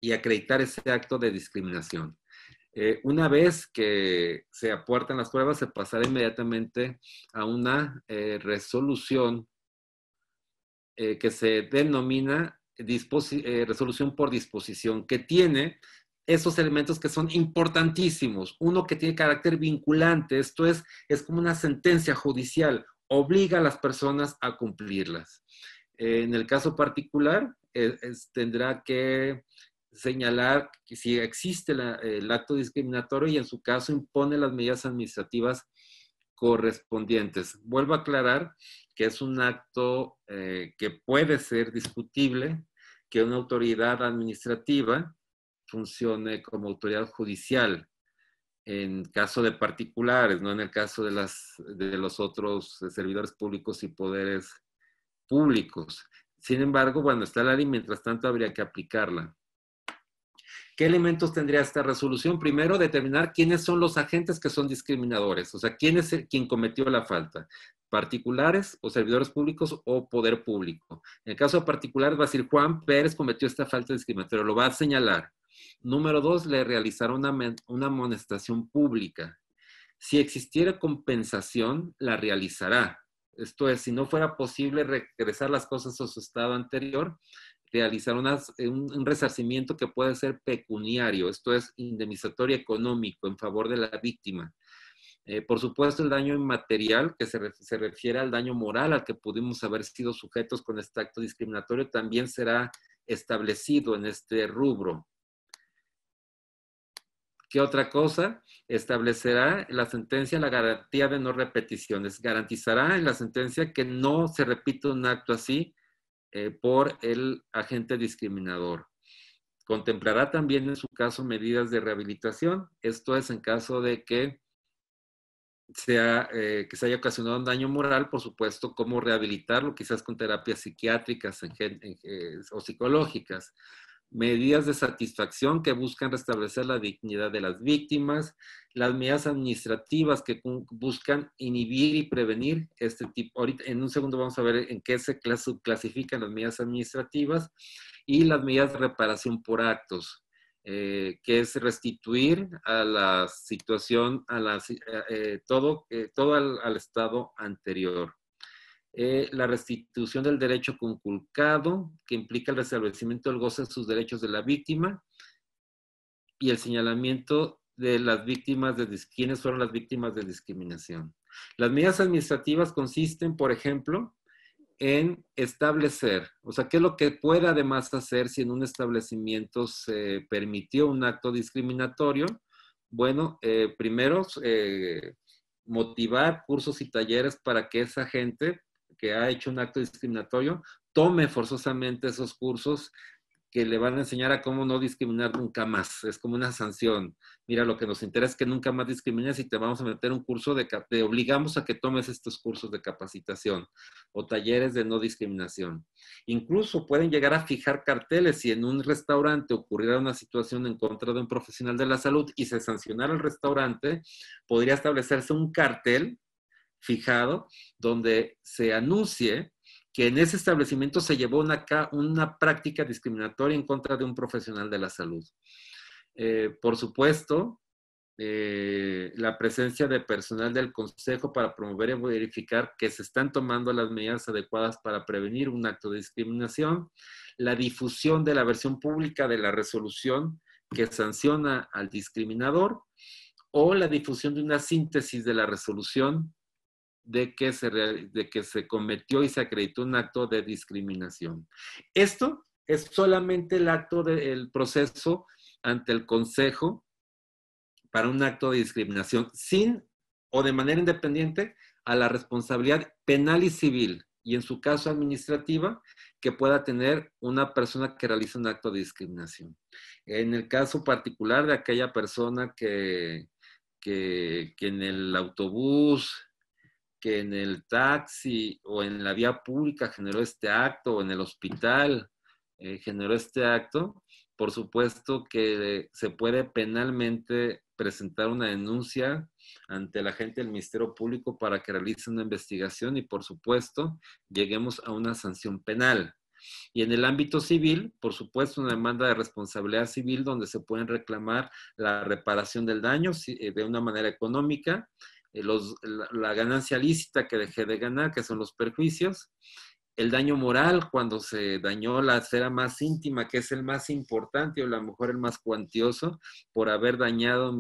y acreditar ese acto de discriminación. Una vez que se aportan las pruebas, se pasará inmediatamente a una resolución que se denomina resolución por disposición, que tiene esos elementos que son importantísimos. Uno, que tiene carácter vinculante, esto es como una sentencia judicial, obliga a las personas a cumplirlas. En el caso particular, tendrá que señalar que si existe el acto discriminatorio y en su caso impone las medidas administrativas correspondientes. Vuelvo a aclarar que es un acto que puede ser discutible, que una autoridad administrativa funcione como autoridad judicial en caso de particulares, no en el caso de los otros servidores públicos y poderes públicos. Sin embargo, bueno, está la ley, mientras tanto habría que aplicarla. ¿Qué elementos tendría esta resolución? Primero, determinar quiénes son los agentes que son discriminadores, o sea, quién es quien cometió la falta, particulares o servidores públicos o poder público. En el caso particular va a decir Juan Pérez cometió esta falta discriminatoria, lo va a señalar. Número 2, le realizará una amonestación pública. Si existiera compensación, la realizará. Esto es, si no fuera posible regresar las cosas a su estado anterior, realizar un resarcimiento que puede ser pecuniario, esto es indemnizatorio económico en favor de la víctima. Por supuesto, el daño inmaterial, que se refiere al daño moral al que pudimos haber sido sujetos con este acto discriminatorio, también será establecido en este rubro. ¿Qué otra cosa? Establecerá la sentencia la garantía de no repeticiones. Garantizará en la sentencia que no se repita un acto así por el agente discriminador. Contemplará también en su caso medidas de rehabilitación. Esto es en caso de que se haya ocasionado un daño moral, por supuesto, cómo rehabilitarlo, quizás con terapias psiquiátricas o psicológicas. medidas de satisfacción que buscan restablecer la dignidad de las víctimas, las medidas administrativas que buscan inhibir y prevenir este tipo. Ahorita, en un segundo vamos a ver en qué se clasifican las medidas administrativas, y las medidas de reparación por actos, que es restituir a la situación, todo al estado anterior. La restitución del derecho conculcado, que implica el restablecimiento del goce de sus derechos de la víctima, y el señalamiento de las víctimas, quiénes fueron las víctimas de discriminación. Las medidas administrativas consisten, por ejemplo, en establecer, o sea, qué es lo que puede además hacer si en un establecimiento se permitió un acto discriminatorio. Bueno, primero, motivar cursos y talleres para que esa gente que ha hecho un acto discriminatorio tome forzosamente esos cursos que le van a enseñar a cómo no discriminar nunca más. Es como una sanción. Mira, lo que nos interesa es que nunca más discrimines y te vamos a meter un curso te obligamos a que tomes estos cursos de capacitación o talleres de no discriminación. Incluso pueden llegar a fijar carteles. Si en un restaurante ocurriera una situación en contra de un profesional de la salud y se sancionara el restaurante, podría establecerse un cartel fijado donde se anuncie que en ese establecimiento se llevó una práctica discriminatoria en contra de un profesional de la salud. Por supuesto, la presencia de personal del Consejo para promover y verificar que se están tomando las medidas adecuadas para prevenir un acto de discriminación, la difusión de la versión pública de la resolución que sanciona al discriminador, o la difusión de una síntesis de la resolución de que se cometió y se acreditó un acto de discriminación. Esto es solamente el acto del proceso ante el Consejo para un acto de discriminación, sin o de manera independiente a la responsabilidad penal y civil, y en su caso administrativa, que pueda tener una persona que realiza un acto de discriminación. En el caso particular de aquella persona que en el autobús, que en el taxi o en la vía pública generó este acto, o en el hospital generó este acto, por supuesto que se puede penalmente presentar una denuncia ante la gente del Ministerio Público para que realice una investigación y, por supuesto, lleguemos a una sanción penal. Y en el ámbito civil, por supuesto, una demanda de responsabilidad civil donde se pueden reclamar la reparación del daño de una manera económica, la ganancia lícita que dejé de ganar, que son los perjuicios, el daño moral cuando se dañó la esfera más íntima, que es el más importante o a lo mejor el más cuantioso, por haber dañado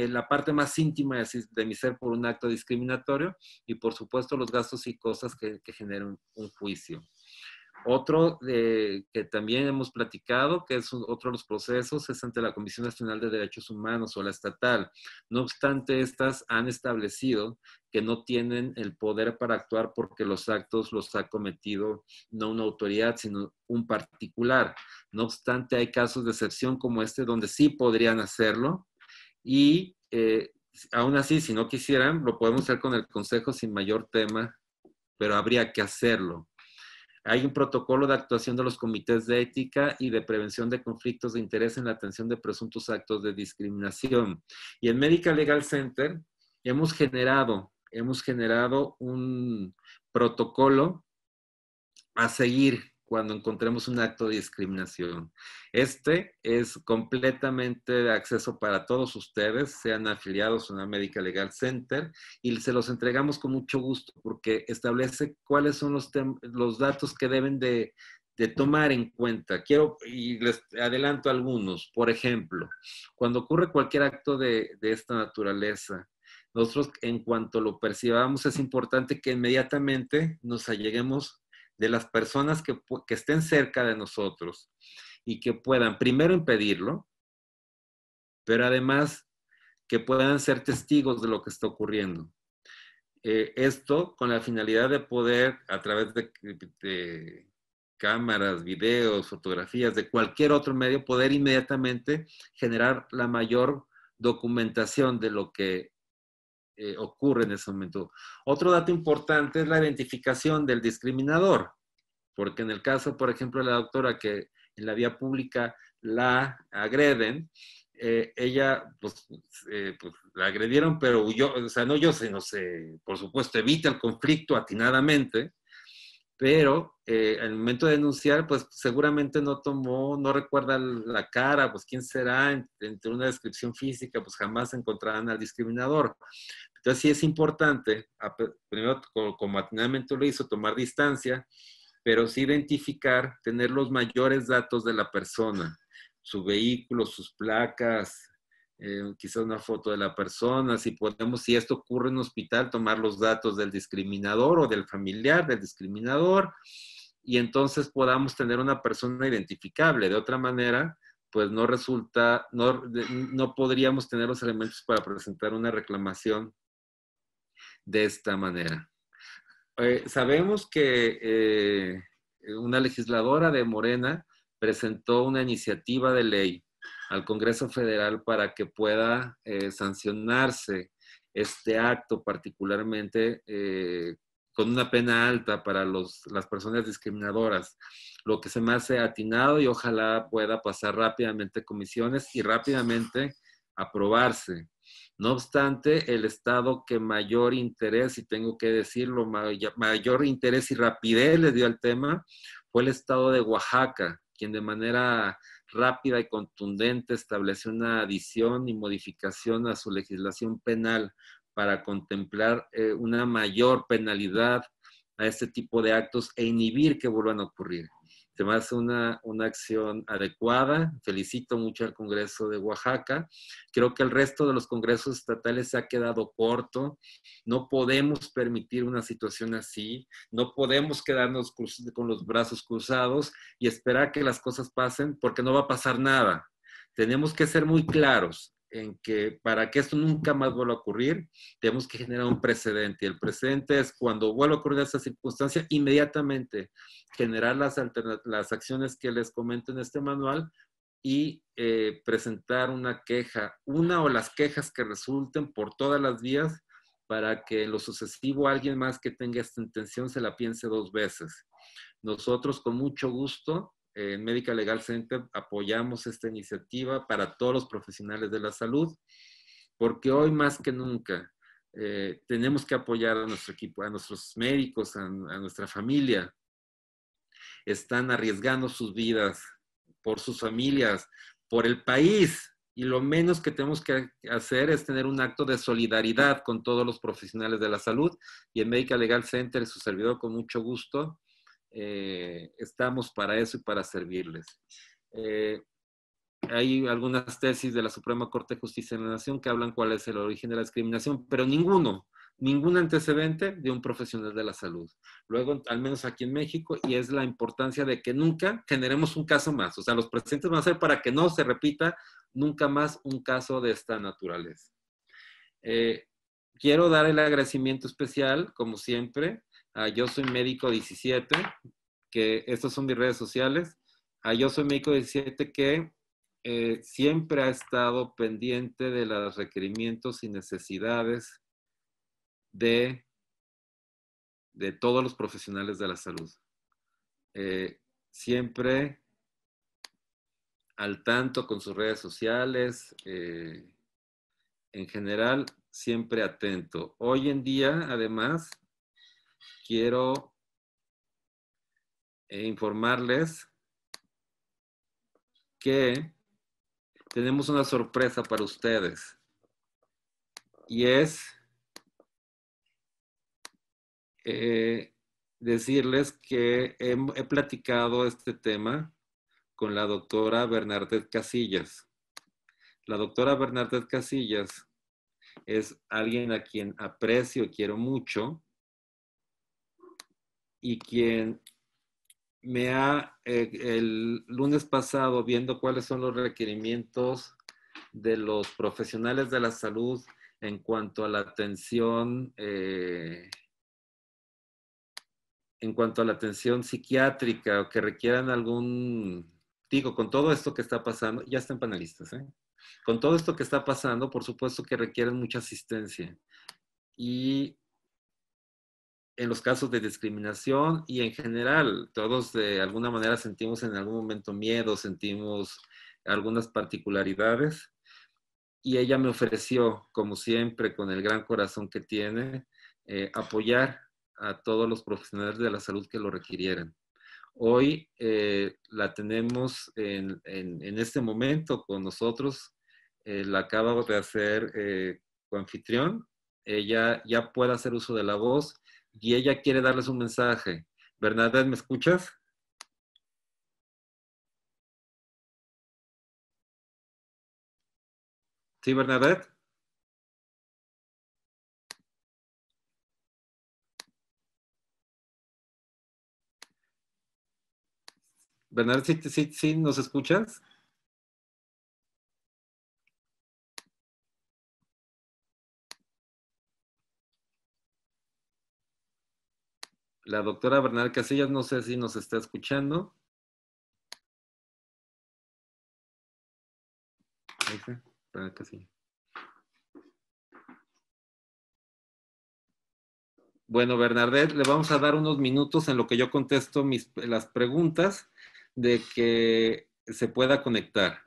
la parte más íntima de mi ser por un acto discriminatorio, y por supuesto los gastos y cosas que generan un juicio. Otro que también hemos platicado, que es otro de los procesos, es ante la Comisión Nacional de Derechos Humanos o la estatal. No obstante, estas han establecido que no tienen el poder para actuar porque los actos los ha cometido no una autoridad, sino un particular. No obstante, hay casos de excepción como este donde sí podrían hacerlo, y aún así, si no quisieran, lo podemos hacer con el Consejo sin mayor tema, pero habría que hacerlo. Hay un protocolo de actuación de los comités de ética y de prevención de conflictos de interés en la atención de presuntos actos de discriminación. Y en Medical Legal Center hemos generado un protocolo a seguir cuando encontremos un acto de discriminación. Este es completamente de acceso para todos ustedes, sean afiliados a una Medical Legal Center, y se los entregamos con mucho gusto porque establece cuáles son los datos que deben de tomar en cuenta. Y les adelanto algunos. Por ejemplo, cuando ocurre cualquier acto de esta naturaleza, nosotros, en cuanto lo percibamos, es importante que inmediatamente nos alleguemos de las personas que estén cerca de nosotros y que puedan primero impedirlo, pero además que puedan ser testigos de lo que está ocurriendo. Esto con la finalidad de poder, a través de cámaras, videos, fotografías, de cualquier otro medio, poder inmediatamente generar la mayor documentación de lo que ocurre en ese momento. Otro dato importante es la identificación del discriminador. porque en el caso, por ejemplo, de la doctora que en la vía pública la agreden, ella, pues la agredieron, pero huyó, o sea, no yo sé, no sé, por supuesto, evita el conflicto atinadamente, pero al momento de denunciar, pues seguramente no tomó, no recuerda la cara, pues quién será, entre una descripción física, pues jamás encontrarán al discriminador. Entonces sí es importante, primero como atinadamente lo hizo, tomar distancia, pero sí identificar, tener los mayores datos de la persona, su vehículo, sus placas, quizás una foto de la persona, si podemos, si esto ocurre en un hospital, tomar los datos del discriminador o del familiar del discriminador, y entonces podamos tener una persona identificable. De otra manera, pues no resulta, no podríamos tener los elementos para presentar una reclamación de esta manera. Sabemos que una legisladora de Morena presentó una iniciativa de ley al Congreso Federal para que pueda sancionarse este acto, particularmente con una pena alta para las personas discriminadoras, lo que se me hace atinado y ojalá pueda pasar rápidamente comisiones y rápidamente aprobarse. No obstante, el estado que mayor interés, y tengo que decirlo, mayor interés y rapidez le dio al tema, fue el estado de Oaxaca, quien de manera rápida y contundente estableció una adición y modificación a su legislación penal para contemplar una mayor penalidad a este tipo de actos e inhibir que vuelvan a ocurrir. Se me hace una acción adecuada. Felicito mucho al Congreso de Oaxaca. Creo que el resto de los congresos estatales se ha quedado corto. No podemos permitir una situación así. No podemos quedarnos con los brazos cruzados y esperar que las cosas pasen porque no va a pasar nada. Tenemos que ser muy claros en que para que esto nunca más vuelva a ocurrir, tenemos que generar un precedente. Y el precedente es cuando vuelva a ocurrir esa circunstancia, inmediatamente generar las acciones que les comento en este manual y presentar una queja, una o las quejas que resulten por todas las vías para que en lo sucesivo alguien más que tenga esta intención se la piense dos veces. Nosotros con mucho gusto en Medical Legal Center apoyamos esta iniciativa para todos los profesionales de la salud, porque hoy más que nunca tenemos que apoyar a nuestro equipo, a nuestros médicos, a nuestra familia. Están arriesgando sus vidas por sus familias, por el país. Y lo menos que tenemos que hacer es tener un acto de solidaridad con todos los profesionales de la salud. Y en Medical Legal Center, su servidor, con mucho gusto, estamos para eso y para servirles. Hay algunas tesis de la Suprema Corte de Justicia de la Nación que hablan cuál es el origen de la discriminación, pero ningún antecedente de un profesional de la salud. Luego, al menos aquí en México, y es la importancia de que nunca generemos un caso más. O sea, los precedentes van a ser para que no se repita nunca más un caso de esta naturaleza. Quiero dar el agradecimiento especial, como siempre, a Yo Soy Médico 17, que estas son mis redes sociales, a Yo Soy Médico 17 que siempre ha estado pendiente de los requerimientos y necesidades de todos los profesionales de la salud. Siempre al tanto con sus redes sociales, en general, siempre atento. Hoy en día, además, quiero informarles que tenemos una sorpresa para ustedes. Y es decirles que he platicado este tema con la doctora Bernadette Casillas. La doctora Bernadette Casillas es alguien a quien aprecio y quiero mucho y quien me ha, el lunes pasado, viendo cuáles son los requerimientos de los profesionales de la salud en cuanto a la atención psiquiátrica o que requieran con todo esto que está pasando, ya están panelistas, con todo esto que está pasando, por supuesto que requieren mucha asistencia. Y en los casos de discriminación y en general, todos de alguna manera sentimos en algún momento miedo, sentimos algunas particularidades y ella me ofreció, como siempre, con el gran corazón que tiene, apoyar a todos los profesionales de la salud que lo requirieran. Hoy la tenemos en este momento con nosotros, la acabo de hacer coanfitrión, ella ya puede hacer uso de la voz y ella quiere darles un mensaje. Bernadette, ¿me escuchas? Sí, Bernadette. Bernadette, ¿sí, sí, sí nos escuchas? La doctora Bernadette Casillas, no sé si nos está escuchando. Ahí está, Bernadette Casillas. Bueno, Bernadette, le vamos a dar unos minutos en lo que yo contesto las preguntas de que se pueda conectar.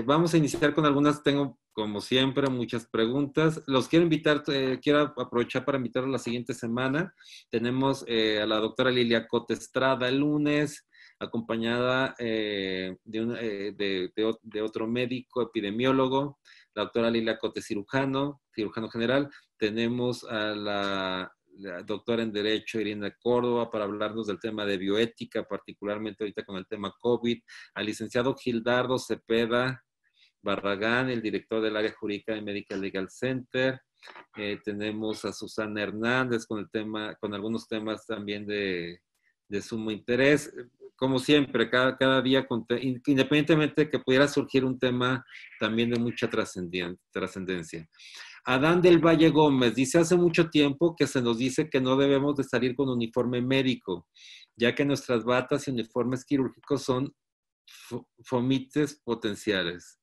Vamos a iniciar con algunas, tengo como siempre muchas preguntas. Los quiero invitar, quiero aprovechar para invitarlos la siguiente semana. Tenemos a la doctora Lilia Cote Estrada el lunes, acompañada de otro médico epidemiólogo, la doctora Lilia Cote cirujano general. Tenemos a la doctora en Derecho, Irina Córdoba, para hablarnos del tema de bioética, particularmente ahorita con el tema COVID, al licenciado Gildardo Cepeda Barragán, el director del área jurídica de Medical Legal Center. Tenemos a Susana Hernández con el tema, con algunos temas también de sumo interés. Como siempre, cada día, independientemente de que pudiera surgir un tema también de mucha trascendencia. Adán del Valle Gómez dice: hace mucho tiempo que se nos dice que no debemos de salir con uniforme médico, ya que nuestras batas y uniformes quirúrgicos son fomites potenciales.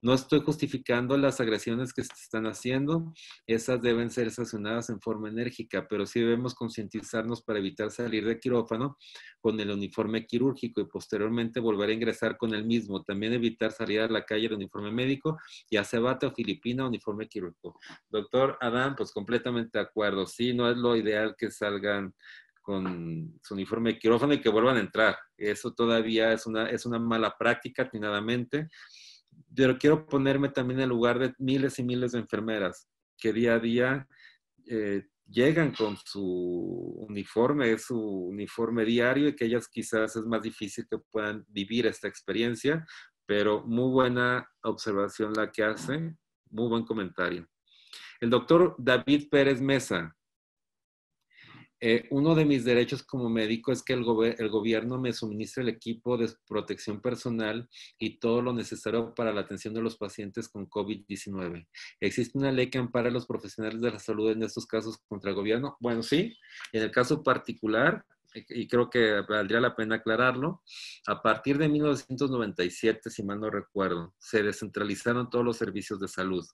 No estoy justificando las agresiones que se están haciendo, esas deben ser sancionadas en forma enérgica, pero sí debemos concientizarnos para evitar salir de quirófano con el uniforme quirúrgico y posteriormente volver a ingresar con el mismo. También evitar salir a la calle de uniforme médico, ya sea bata o filipina, uniforme quirúrgico. Doctor Adán, pues completamente de acuerdo. Sí, no es lo ideal que salgan con su uniforme de quirófano y que vuelvan a entrar. Eso todavía es una mala práctica, atinadamente. Pero quiero ponerme también en el lugar de miles y miles de enfermeras que día a día llegan con su uniforme, es su uniforme diario y que ellas quizás es más difícil que puedan vivir esta experiencia, pero muy buena observación la que hace, muy buen comentario. El doctor David Pérez Mesa: uno de mis derechos como médico es que el gobierno me suministre el equipo de protección personal y todo lo necesario para la atención de los pacientes con COVID-19. ¿Existe una ley que ampara a los profesionales de la salud en estos casos contra el gobierno? Bueno, sí. En el caso particular, y creo que valdría la pena aclararlo, a partir de 1997, si mal no recuerdo, se descentralizaron todos los servicios de salud.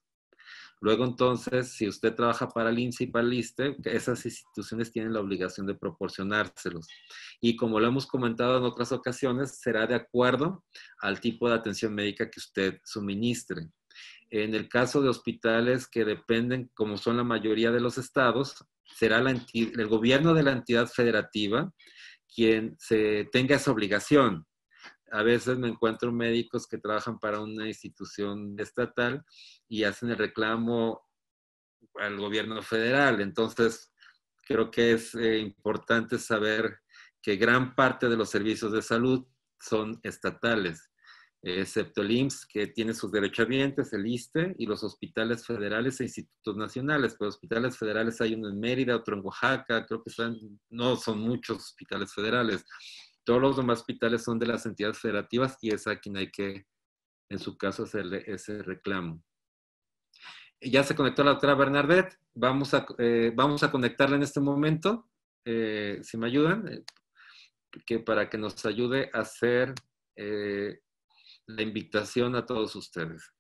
Luego, entonces, si usted trabaja para el INSS y para el ISSSTE, esas instituciones tienen la obligación de proporcionárselos. Y como lo hemos comentado en otras ocasiones, será de acuerdo al tipo de atención médica que usted suministre. En el caso de hospitales que dependen, como son la mayoría de los estados, será el gobierno de la entidad federativa quien se tenga esa obligación. A veces me encuentro médicos que trabajan para una institución estatal y hacen el reclamo al gobierno federal. Entonces, creo que es importante saber que gran parte de los servicios de salud son estatales, excepto el IMSS, que tiene sus derechohabientes, el ISSSTE, y los hospitales federales e institutos nacionales. Pero hospitales federales hay uno en Mérida, otro en Oaxaca, creo que no son muchos hospitales federales. Todos los demás hospitales son de las entidades federativas y es a quien hay que, en su caso, hacerle ese reclamo. Ya se conectó la doctora Bernadette. Vamos a conectarla en este momento, si me ayudan, para que nos ayude a hacer la invitación a todos ustedes.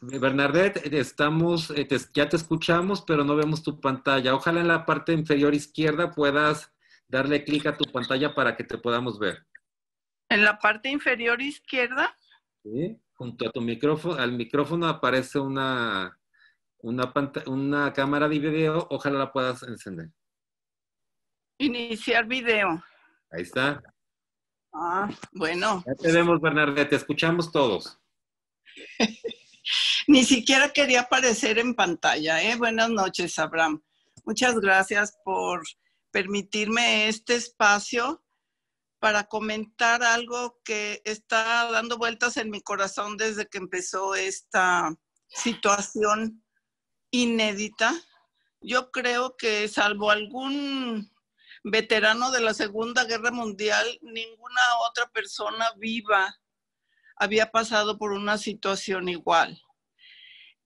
Bernadette, ya te escuchamos, pero no vemos tu pantalla. Ojalá en la parte inferior izquierda puedas darle clic a tu pantalla para que te podamos ver. En la parte inferior izquierda. ¿Sí? Junto a tu micrófono, al micrófono aparece una cámara de video. Ojalá la puedas encender. Iniciar video. Ahí está. Ah, bueno. Ya te vemos, Bernadette, te escuchamos todos. Ni siquiera quería aparecer en pantalla, ¿eh? Buenas noches, Abraham. Muchas gracias por permitirme este espacio para comentar algo que está dando vueltas en mi corazón desde que empezó esta situación inédita. Yo creo que salvo algún veterano de la Segunda Guerra Mundial, ninguna otra persona viva había pasado por una situación igual.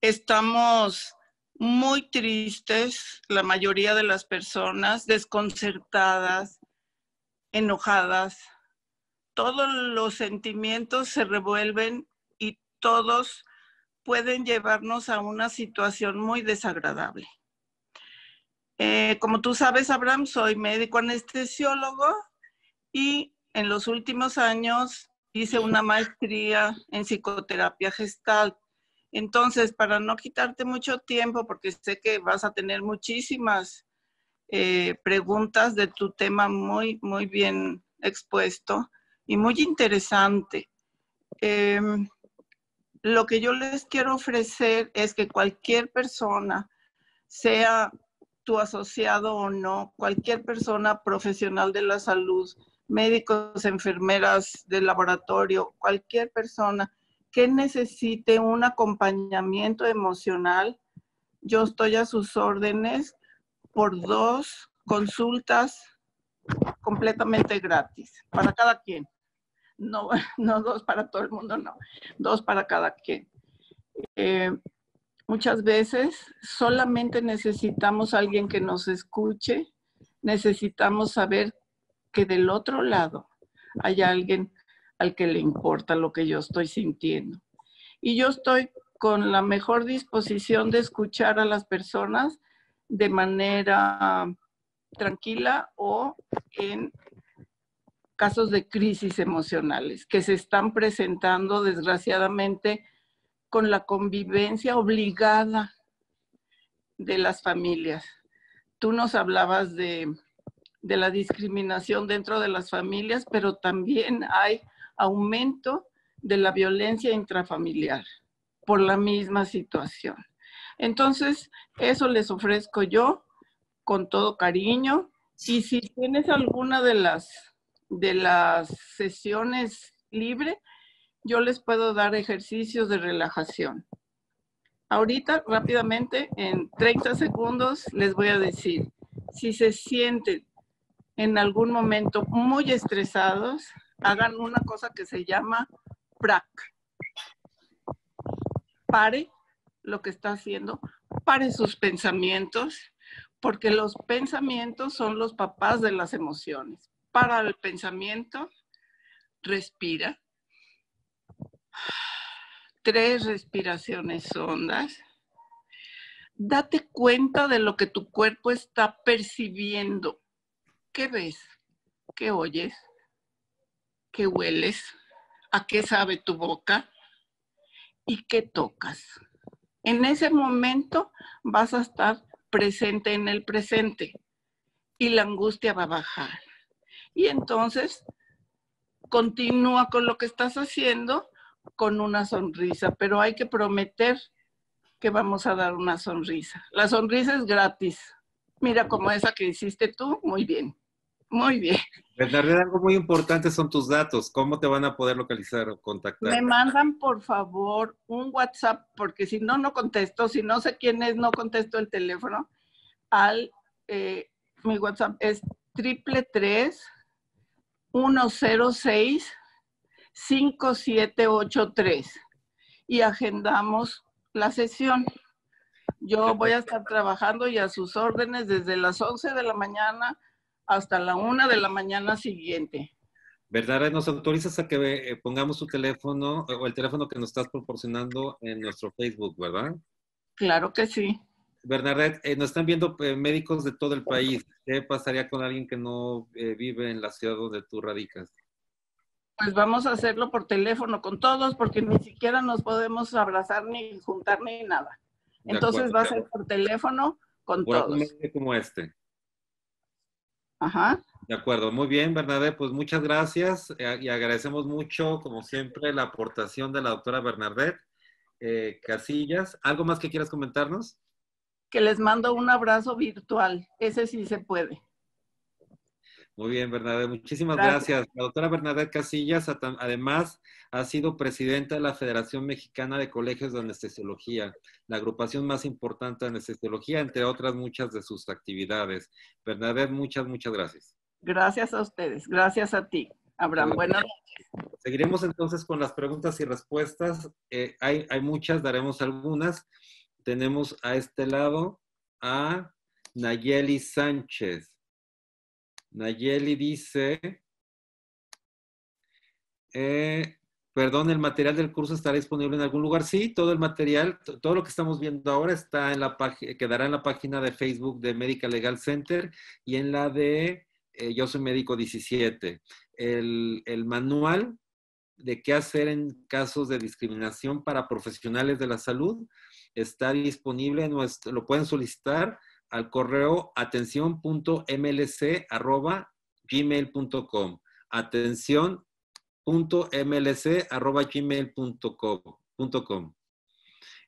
Estamos muy tristes, la mayoría de las personas, desconcertadas, enojadas. Todos los sentimientos se revuelven y todos pueden llevarnos a una situación muy desagradable. Como tú sabes, Abraham, soy médico anestesiólogo y en los últimos años hice una maestría en psicoterapia Gestalt. Entonces, para no quitarte mucho tiempo, porque sé que vas a tener muchísimas preguntas de tu tema muy, muy bien expuesto y muy interesante. Lo que yo les quiero ofrecer es que cualquier persona, sea tu asociado o no, cualquier persona profesional de la salud, médicos, enfermeras del laboratorio, cualquier persona que necesite un acompañamiento emocional, yo estoy a sus órdenes por 2 consultas completamente gratis para cada quien. No 2 para todo el mundo, no. 2 para cada quien. Muchas veces solamente necesitamos a alguien que nos escuche, necesitamos saber que del otro lado hay alguien al que le importa lo que yo estoy sintiendo. Y yo estoy con la mejor disposición de escuchar a las personas de manera tranquila o en casos de crisis emocionales que se están presentando desgraciadamente con la convivencia obligada de las familias. Tú nos hablabas de la discriminación dentro de las familias, pero también hay aumento de la violencia intrafamiliar por la misma situación. Entonces, eso les ofrezco yo con todo cariño. Y si tienes alguna de las sesiones libre, yo les puedo dar ejercicios de relajación. Ahorita, rápidamente, en 30 segundos, les voy a decir, si se sienten en algún momento muy estresados, hagan una cosa que se llama PRAC. Pare lo que está haciendo, pare sus pensamientos, porque los pensamientos son los papás de las emociones. Para el pensamiento, respira. 3 respiraciones hondas. Date cuenta de lo que tu cuerpo está percibiendo. ¿Qué ves? ¿Qué oyes? ¿Qué hueles? ¿A qué sabe tu boca? ¿Y qué tocas? En ese momento vas a estar presente en el presente y la angustia va a bajar. Y entonces continúa con lo que estás haciendo con una sonrisa, pero hay que prometer que vamos a dar una sonrisa. La sonrisa es gratis. Mira como esa que hiciste tú, muy bien, muy bien. Bernadette, algo muy importante son tus datos. ¿Cómo te van a poder localizar o contactar? Me mandan, por favor, un WhatsApp, porque si no, no contesto. Si no sé quién es, no contesto el teléfono. Mi WhatsApp es 333-106-5783 y agendamos la sesión. Yo voy a estar trabajando y a sus órdenes desde las 11 de la mañana hasta la 1 de la mañana siguiente. ¿Verdad? ¿Nos autorizas a que pongamos tu teléfono o el teléfono que nos estás proporcionando en nuestro Facebook, verdad? Claro que sí. Bernadette, nos están viendo médicos de todo el país. ¿Qué pasaría con alguien que no vive en la ciudad donde tú radicas? Pues vamos a hacerlo por teléfono con todos porque ni siquiera nos podemos abrazar ni juntar ni nada. De Entonces acuerdo. va a ser por teléfono con Por algún todos. medio como este. Ajá. De acuerdo, muy bien, Bernadette, pues muchas gracias y agradecemos mucho, como siempre, la aportación de la doctora Bernadette Casillas. ¿Algo más que quieras comentarnos? Que les mando un abrazo virtual. Ese sí se puede. Muy bien, Bernadette, muchísimas Gracias. gracias. La doctora Bernadette Casillas, además, ha sido presidenta de la Federación Mexicana de Colegios de Anestesiología, la agrupación más importante de anestesiología, entre otras muchas de sus actividades. Bernadette, muchas gracias. Gracias a ustedes. Gracias a ti, Muchas Abraham. gracias. Buenas noches. Seguiremos entonces con las preguntas y respuestas. Hay muchas, daremos algunas. Tenemos a este lado a Nayeli Sánchez. Nayeli dice, perdón, ¿el material del curso estará disponible en algún lugar? Sí, todo el material, todo lo que estamos viendo ahora está en la página, quedará en la página de Facebook de Medical Legal Center y en la de Yo Soy Médico 17. El manual de qué hacer en casos de discriminación para profesionales de la salud está disponible, lo pueden solicitar al correo atención.mlc@gmail.com. atención.mlc@gmail.com.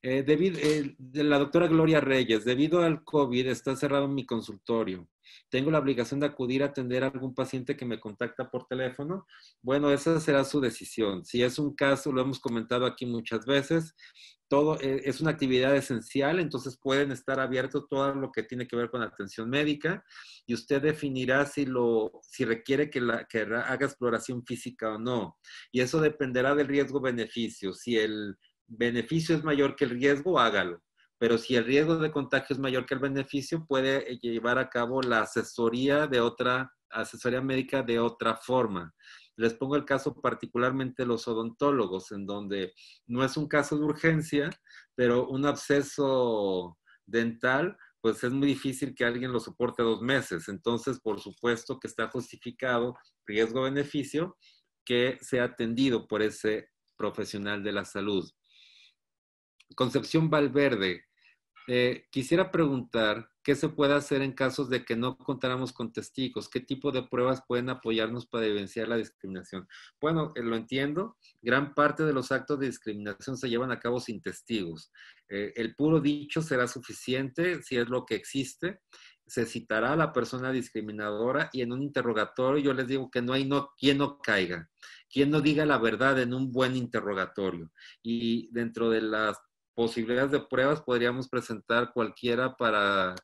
De la doctora Gloria Reyes, debido al COVID está cerrado mi consultorio. ¿Tengo la obligación de acudir a atender a algún paciente que me contacta por teléfono? Bueno, esa será su decisión. Si es un caso, lo hemos comentado aquí muchas veces, todo es una actividad esencial, entonces pueden estar abiertos todo lo que tiene que ver con atención médica y usted definirá si requiere que haga exploración física o no. Y eso dependerá del riesgo-beneficio. Si el beneficio es mayor que el riesgo, hágalo. Pero si el riesgo de contagio es mayor que el beneficio, puede llevar a cabo la asesoría médica de otra forma. Les pongo el caso particularmente de los odontólogos, en donde no es un caso de urgencia, pero un absceso dental, pues es muy difícil que alguien lo soporte 2 meses. Entonces, por supuesto que está justificado riesgo-beneficio que sea atendido por ese profesional de la salud. Concepción Valverde, quisiera preguntar qué se puede hacer en casos de que no contáramos con testigos, qué tipo de pruebas pueden apoyarnos para evidenciar la discriminación. Bueno, lo entiendo, gran parte de los actos de discriminación se llevan a cabo sin testigos. El puro dicho será suficiente si es lo que existe. Se citará a la persona discriminadora y en un interrogatorio yo les digo que no hay quien no caiga, quien no diga la verdad en un buen interrogatorio. Y dentro de las posibilidades de pruebas podríamos presentar cualquiera para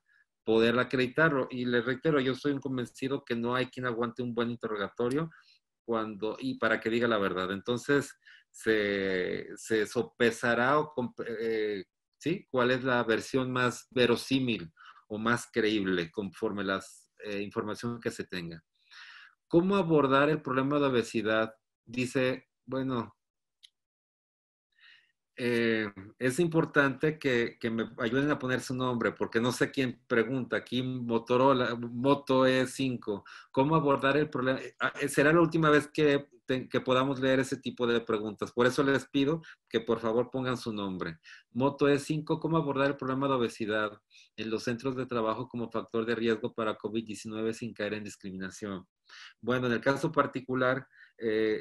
poder acreditarlo. Y les reitero, yo soy convencido que no hay quien aguante un buen interrogatorio y para que diga la verdad. Entonces, se sopesará ¿sí? ¿Cuál es la versión más verosímil o más creíble conforme las información que se tenga? ¿Cómo abordar el problema de obesidad? Dice, bueno, es importante que me ayuden a poner su nombre, porque no sé quién pregunta. Aquí Motorola, Moto E5. ¿Cómo abordar el problema? Será la última vez que podamos leer ese tipo de preguntas. Por eso les pido que por favor pongan su nombre. Moto E5, ¿cómo abordar el problema de obesidad en los centros de trabajo como factor de riesgo para COVID-19 sin caer en discriminación? Bueno, en el caso particular,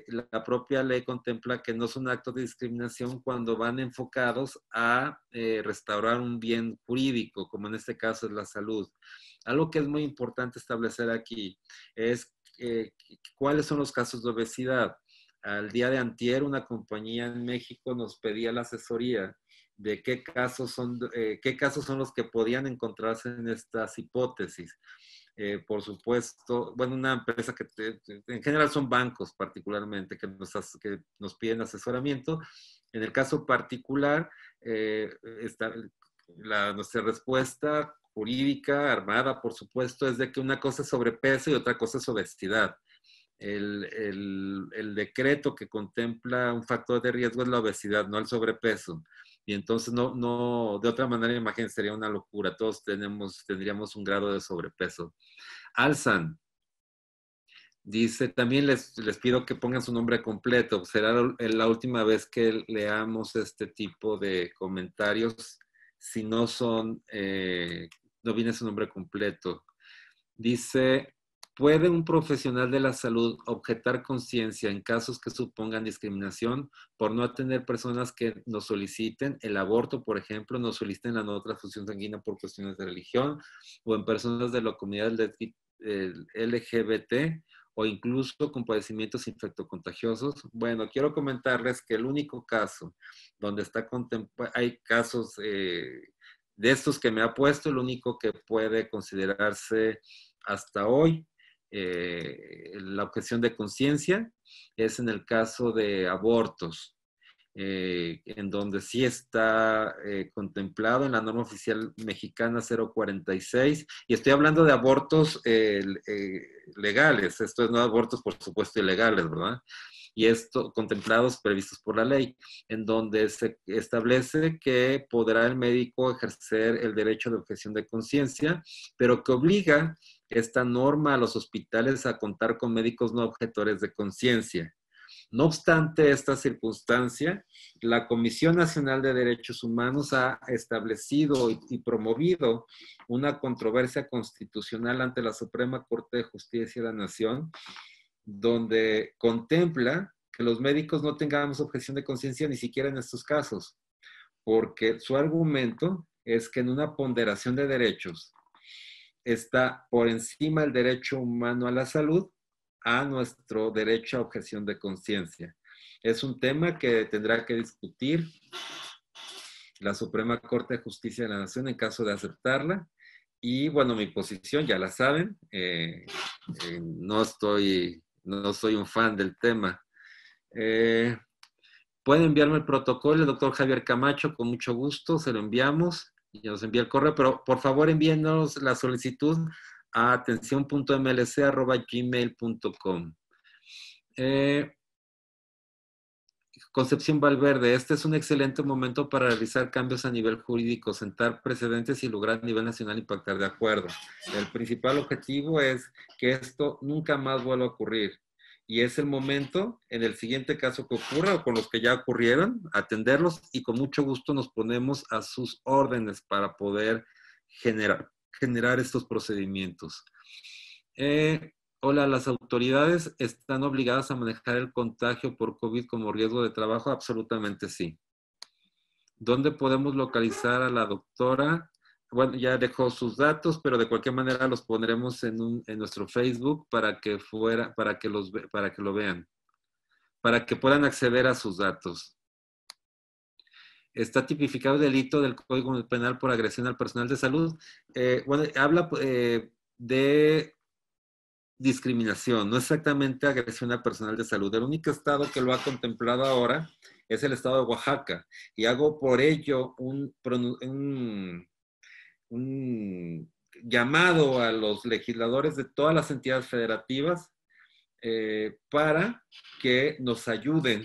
la propia ley contempla que no son actos de discriminación cuando van enfocados a restaurar un bien jurídico, como en este caso es la salud. Algo que es muy importante establecer aquí es cuáles son los casos de obesidad. Al día de antier, una compañía en México nos pedía la asesoría de qué casos son los que podían encontrarse en estas hipótesis. Por supuesto, bueno, una empresa que en general son bancos particularmente que nos piden asesoramiento. En el caso particular, nuestra respuesta jurídica, armada, por supuesto, es de que una cosa es sobrepeso y otra cosa es obesidad. el decreto que contempla un factor de riesgo es la obesidad, no el sobrepeso. Y entonces de otra manera, imagínense, sería una locura. Todos tendríamos un grado de sobrepeso. Alzan dice, también les pido que pongan su nombre completo. Será la última vez que leamos este tipo de comentarios. Si no no viene su nombre completo. Dice, ¿puede un profesional de la salud objetar conciencia en casos que supongan discriminación por no atender personas que nos soliciten el aborto, por ejemplo, nos soliciten la no transfusión sanguínea por cuestiones de religión, o en personas de la comunidad LGBT, o incluso con padecimientos infectocontagiosos? Bueno, quiero comentarles que el único caso donde está contemplado, hay casos de estos que me ha puesto, el único que puede considerarse hasta hoy la objeción de conciencia es en el caso de abortos, en donde sí está contemplado en la norma oficial mexicana 046, y estoy hablando de abortos legales, esto es no abortos por supuesto ilegales, ¿verdad? Y esto contemplados, previstos por la ley, en donde se establece que podrá el médico ejercer el derecho de objeción de conciencia, pero que obliga esta norma a los hospitales a contar con médicos no objetores de conciencia. No obstante esta circunstancia, la Comisión Nacional de Derechos Humanos ha establecido y promovido una controversia constitucional ante la Suprema Corte de Justicia de la Nación, donde contempla que los médicos no tengamos objeción de conciencia ni siquiera en estos casos, porque su argumento es que en una ponderación de derechos está por encima el derecho humano a la salud a nuestro derecho a objeción de conciencia. Es un tema que tendrá que discutir la Suprema Corte de Justicia de la Nación en caso de aceptarla. Y bueno, mi posición ya la saben, no soy un fan del tema. Pueden enviarme el protocolo, el doctor Javier Camacho, con mucho gusto, se lo enviamos y nos envía el correo, pero por favor envíenos la solicitud a atención.mlc@gmail.com. Concepción Valverde, este es un excelente momento para realizar cambios a nivel jurídico, sentar precedentes y lograr a nivel nacional impactar. De acuerdo. El principal objetivo es que esto nunca más vuelva a ocurrir. Y es el momento, en el siguiente caso que ocurra o con los que ya ocurrieron, atenderlos, y con mucho gusto nos ponemos a sus órdenes para poder generar estos procedimientos. Hola, ¿las autoridades están obligadas a manejar el contagio por COVID como riesgo de trabajo? Absolutamente sí. ¿Dónde podemos localizar a la doctora? Bueno, ya dejó sus datos, pero de cualquier manera los pondremos en nuestro Facebook para que lo vean, para que puedan acceder a sus datos. Está tipificado el delito del Código Penal por agresión al personal de salud. Bueno, habla de discriminación, no exactamente agresión al personal de salud. El único estado que lo ha contemplado ahora es el estado de Oaxaca, y hago por ello un llamado a los legisladores de todas las entidades federativas para que nos ayuden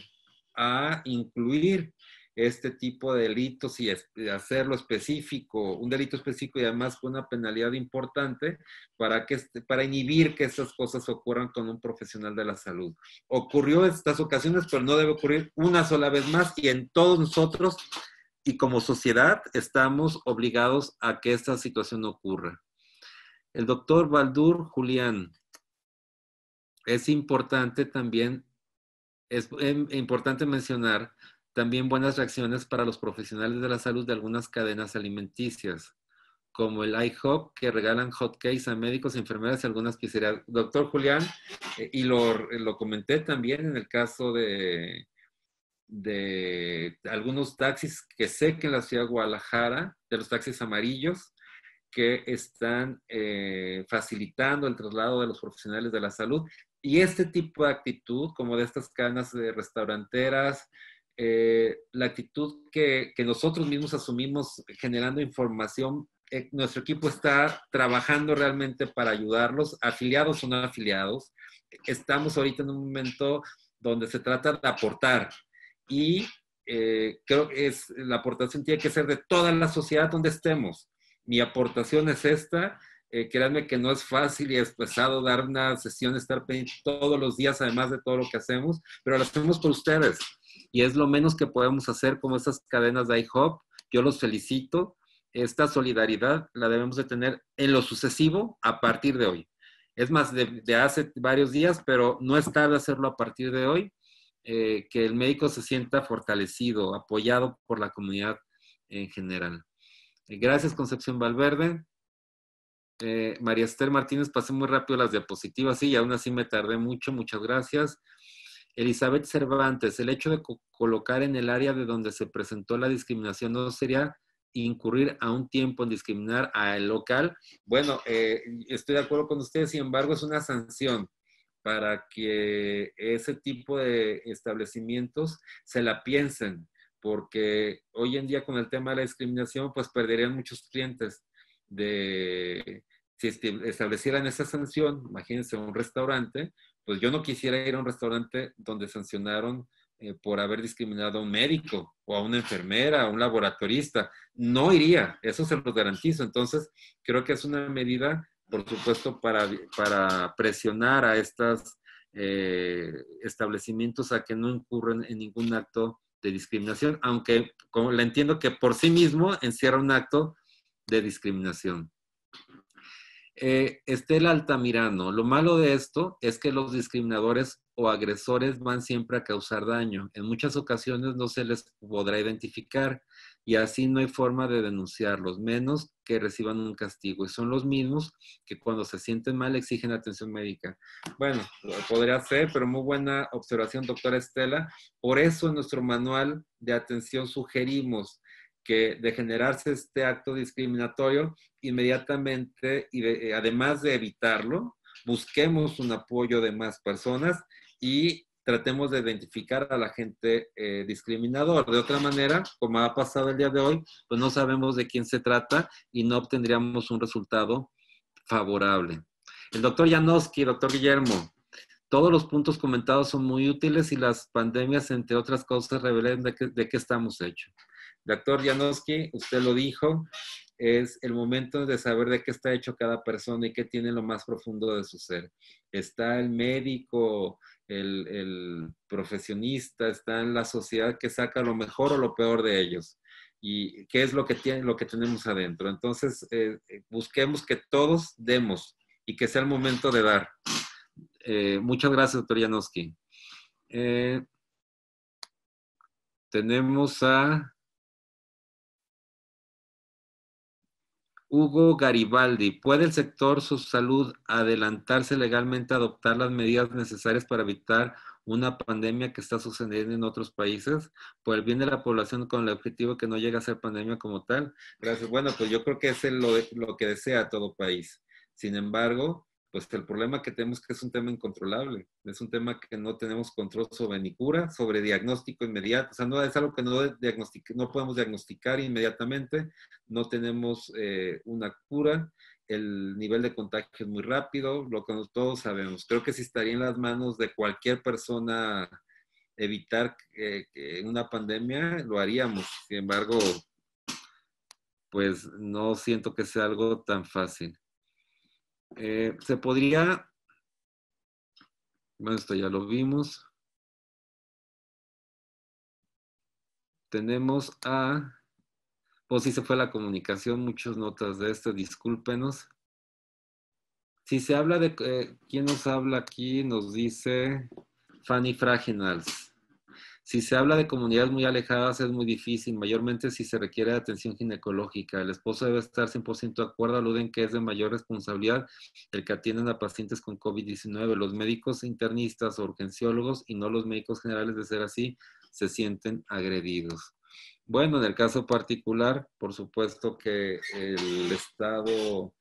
a incluir este tipo de delitos y hacerlo específico, un delito específico, y además con una penalidad importante para inhibir que estas cosas ocurran con un profesional de la salud. Ocurrió en estas ocasiones, pero no debe ocurrir una sola vez más, y en todos nosotros y como sociedad estamos obligados a que esta situación no ocurra. El doctor Baldur Julián, es importante también, es importante mencionar también buenas reacciones para los profesionales de la salud de algunas cadenas alimenticias, como el IHOP, que regalan hotcakes a médicos, enfermeras y algunas pizzerías. Doctor Julián, y lo comenté también en el caso de algunos taxis que sé que en la ciudad de Guadalajara, de los taxis amarillos, que están facilitando el traslado de los profesionales de la salud. Y este tipo de actitud, como de estas cadenas restauranteras, la actitud que nosotros mismos asumimos generando información nuestro equipo está trabajando realmente para ayudarlos, afiliados o no afiliados. Estamos ahorita en un momento donde se trata de aportar y creo que la aportación tiene que ser de toda la sociedad donde estemos. Mi aportación es esta. Créanme que no es fácil y es pesado dar una sesión, estar pendiente todos los días, además de todo lo que hacemos, pero lo hacemos por ustedes. Y es lo menos que podemos hacer, como esas cadenas de IHOP. Yo los felicito. Esta solidaridad la debemos de tener en lo sucesivo a partir de hoy. Es más, de hace varios días, pero no es tarde hacerlo a partir de hoy. Que el médico se sienta fortalecido, apoyado por la comunidad en general. Gracias, Concepción Valverde. María Esther Martínez, pasé muy rápido las diapositivas, sí, y aún así me tardé mucho, muchas gracias. Elizabeth Cervantes, el hecho de colocar en el área de donde se presentó la discriminación no sería incurrir a un tiempo en discriminar al local. Bueno, estoy de acuerdo con ustedes, sin embargo, es una sanción para que ese tipo de establecimientos se la piensen, porque hoy en día con el tema de la discriminación, pues perderían muchos clientes si establecieran esa sanción. Imagínense un restaurante, pues yo no quisiera ir a un restaurante donde sancionaron por haber discriminado a un médico o a una enfermera, a un laboratorista. No iría, eso se lo garantizo. Entonces, creo que es una medida, por supuesto, para presionar a estos establecimientos a que no incurran en ningún acto de discriminación, aunque como la entiendo que por sí mismo encierra un acto de discriminación. Estela Altamirano, lo malo de esto es que los discriminadores o agresores van siempre a causar daño. En muchas ocasiones no se les podrá identificar y así no hay forma de denunciarlos, menos que reciban un castigo. Y son los mismos que cuando se sienten mal exigen atención médica. Bueno, podría ser, pero muy buena observación, doctora Estela. Por eso en nuestro manual de atención sugerimos que de generarse este acto discriminatorio, inmediatamente, y además de evitarlo, busquemos un apoyo de más personas y tratemos de identificar a la gente discriminador. De otra manera, como ha pasado el día de hoy, pues no sabemos de quién se trata y no obtendríamos un resultado favorable. El doctor Janowski, doctor Guillermo, todos los puntos comentados son muy útiles y las pandemias, entre otras cosas, revelan de qué estamos hechos. Doctor Janowski, usted lo dijo, es el momento de saber de qué está hecho cada persona y qué tiene lo más profundo de su ser. Está el médico, el profesionista, está en la sociedad que saca lo mejor o lo peor de ellos. Y qué es lo que tenemos adentro. Entonces, busquemos que todos demos y que sea el momento de dar. Muchas gracias, doctor Janowski. Tenemos a Hugo Garibaldi. ¿Puede el sector salud adelantarse legalmente a adoptar las medidas necesarias para evitar una pandemia que está sucediendo en otros países por el bien de la población con el objetivo de que no llegue a ser pandemia como tal? Gracias. Bueno, pues yo creo que es lo que desea todo país. Sin embargo, pues el problema que tenemos es que es un tema incontrolable. Es un tema que no tenemos control sobre ni cura, sobre diagnóstico inmediato. O sea, no es algo que no podemos diagnosticar inmediatamente. No tenemos una cura. El nivel de contagio es muy rápido, lo que todos sabemos. Creo que si estaría en las manos de cualquier persona evitar una pandemia, lo haríamos. Sin embargo, pues no siento que sea algo tan fácil. Se podría, bueno, esto ya lo vimos. Tenemos pues sí se fue la comunicación, muchas notas de esto, discúlpenos. Si se habla de, ¿quién nos habla aquí? Nos dice Fanny Fraginals. Si se habla de comunidades muy alejadas es muy difícil, mayormente si se requiere de atención ginecológica. El esposo debe estar 100% de acuerdo, aluden que es de mayor responsabilidad el que atienden a pacientes con COVID-19. Los médicos internistas o urgenciólogos y no los médicos generales, de ser así, se sienten agredidos. Bueno, en el caso particular, por supuesto que el Estado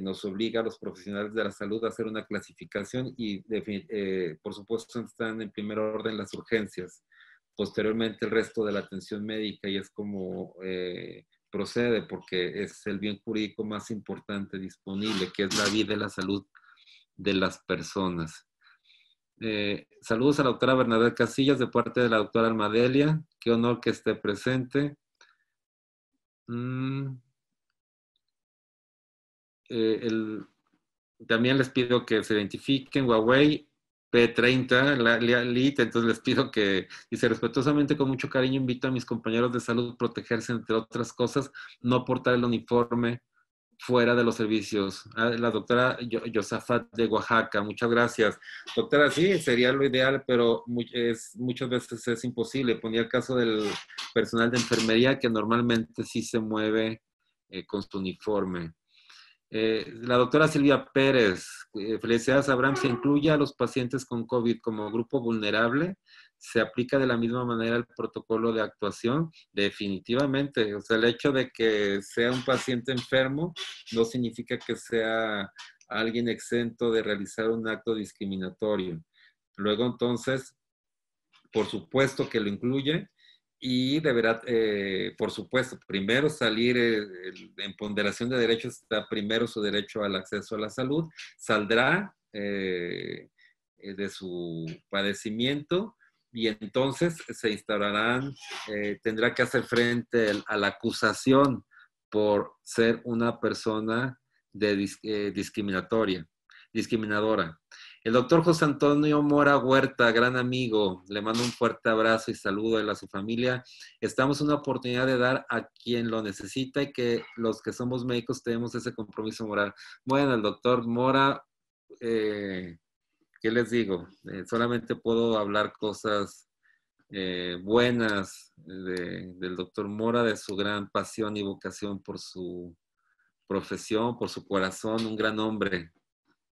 nos obliga a los profesionales de la salud a hacer una clasificación y, por supuesto, están en primer orden las urgencias. Posteriormente, el resto de la atención médica y es como procede porque es el bien jurídico más importante disponible, que es la vida y la salud de las personas. Saludos a la doctora Bernadette Casillas de parte de la doctora Almadelia. Qué honor que esté presente. También les pido que se identifiquen. Huawei P30, LIT, entonces les pido que, dice, respetuosamente, con mucho cariño, invito a mis compañeros de salud a protegerse, entre otras cosas, no portar el uniforme fuera de los servicios. La doctora Yosafat de Oaxaca, muchas gracias. Doctora, sí, sería lo ideal, pero muchas veces es imposible. Ponía el caso del personal de enfermería que normalmente sí se mueve con su uniforme. La doctora Silvia Pérez, felicidades, Abraham, se incluye a los pacientes con COVID como grupo vulnerable, se aplica de la misma manera el protocolo de actuación, definitivamente. O sea, el hecho de que sea un paciente enfermo no significa que sea alguien exento de realizar un acto discriminatorio. Luego, entonces, por supuesto que lo incluye y deberá, por supuesto, primero salir en ponderación de derechos, está primero su derecho al acceso a la salud, saldrá de su padecimiento y entonces se instaurarán, tendrá que hacer frente a la acusación por ser una persona discriminadora. El doctor José Antonio Mora Huerta, gran amigo, le mando un fuerte abrazo y saludo a su familia. Estamos en una oportunidad de dar a quien lo necesita y que los que somos médicos tenemos ese compromiso moral. Bueno, el doctor Mora, ¿qué les digo? Solamente puedo hablar cosas buenas del doctor Mora, de su gran pasión y vocación por su profesión, por su corazón, un gran hombre.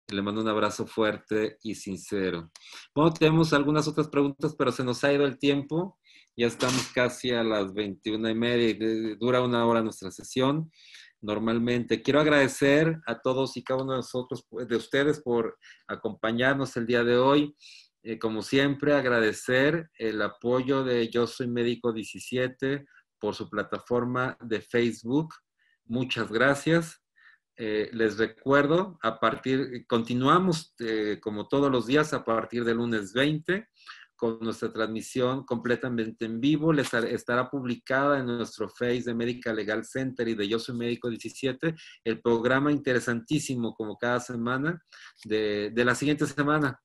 Le mando un abrazo fuerte y sincero. Bueno, tenemos algunas otras preguntas, pero se nos ha ido el tiempo. Ya estamos casi a las 21:30 y dura 1 hora nuestra sesión. Normalmente quiero agradecer a todos y cada uno de nosotros, de ustedes, por acompañarnos el día de hoy. Como siempre, agradecer el apoyo de Yo Soy Médico 17 por su plataforma de Facebook. Muchas gracias. Les recuerdo, continuamos como todos los días a partir del lunes 20 con nuestra transmisión completamente en vivo. Estará publicada en nuestro Face de Medical Legal Center y de Yo Soy Médico 17 el programa interesantísimo como cada semana de la siguiente semana,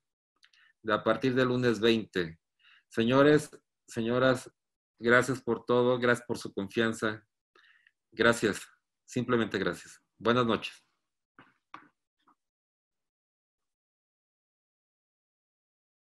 a partir del lunes 20. Señores, señoras, gracias por todo, gracias por su confianza. Gracias, simplemente gracias. Buenas noches.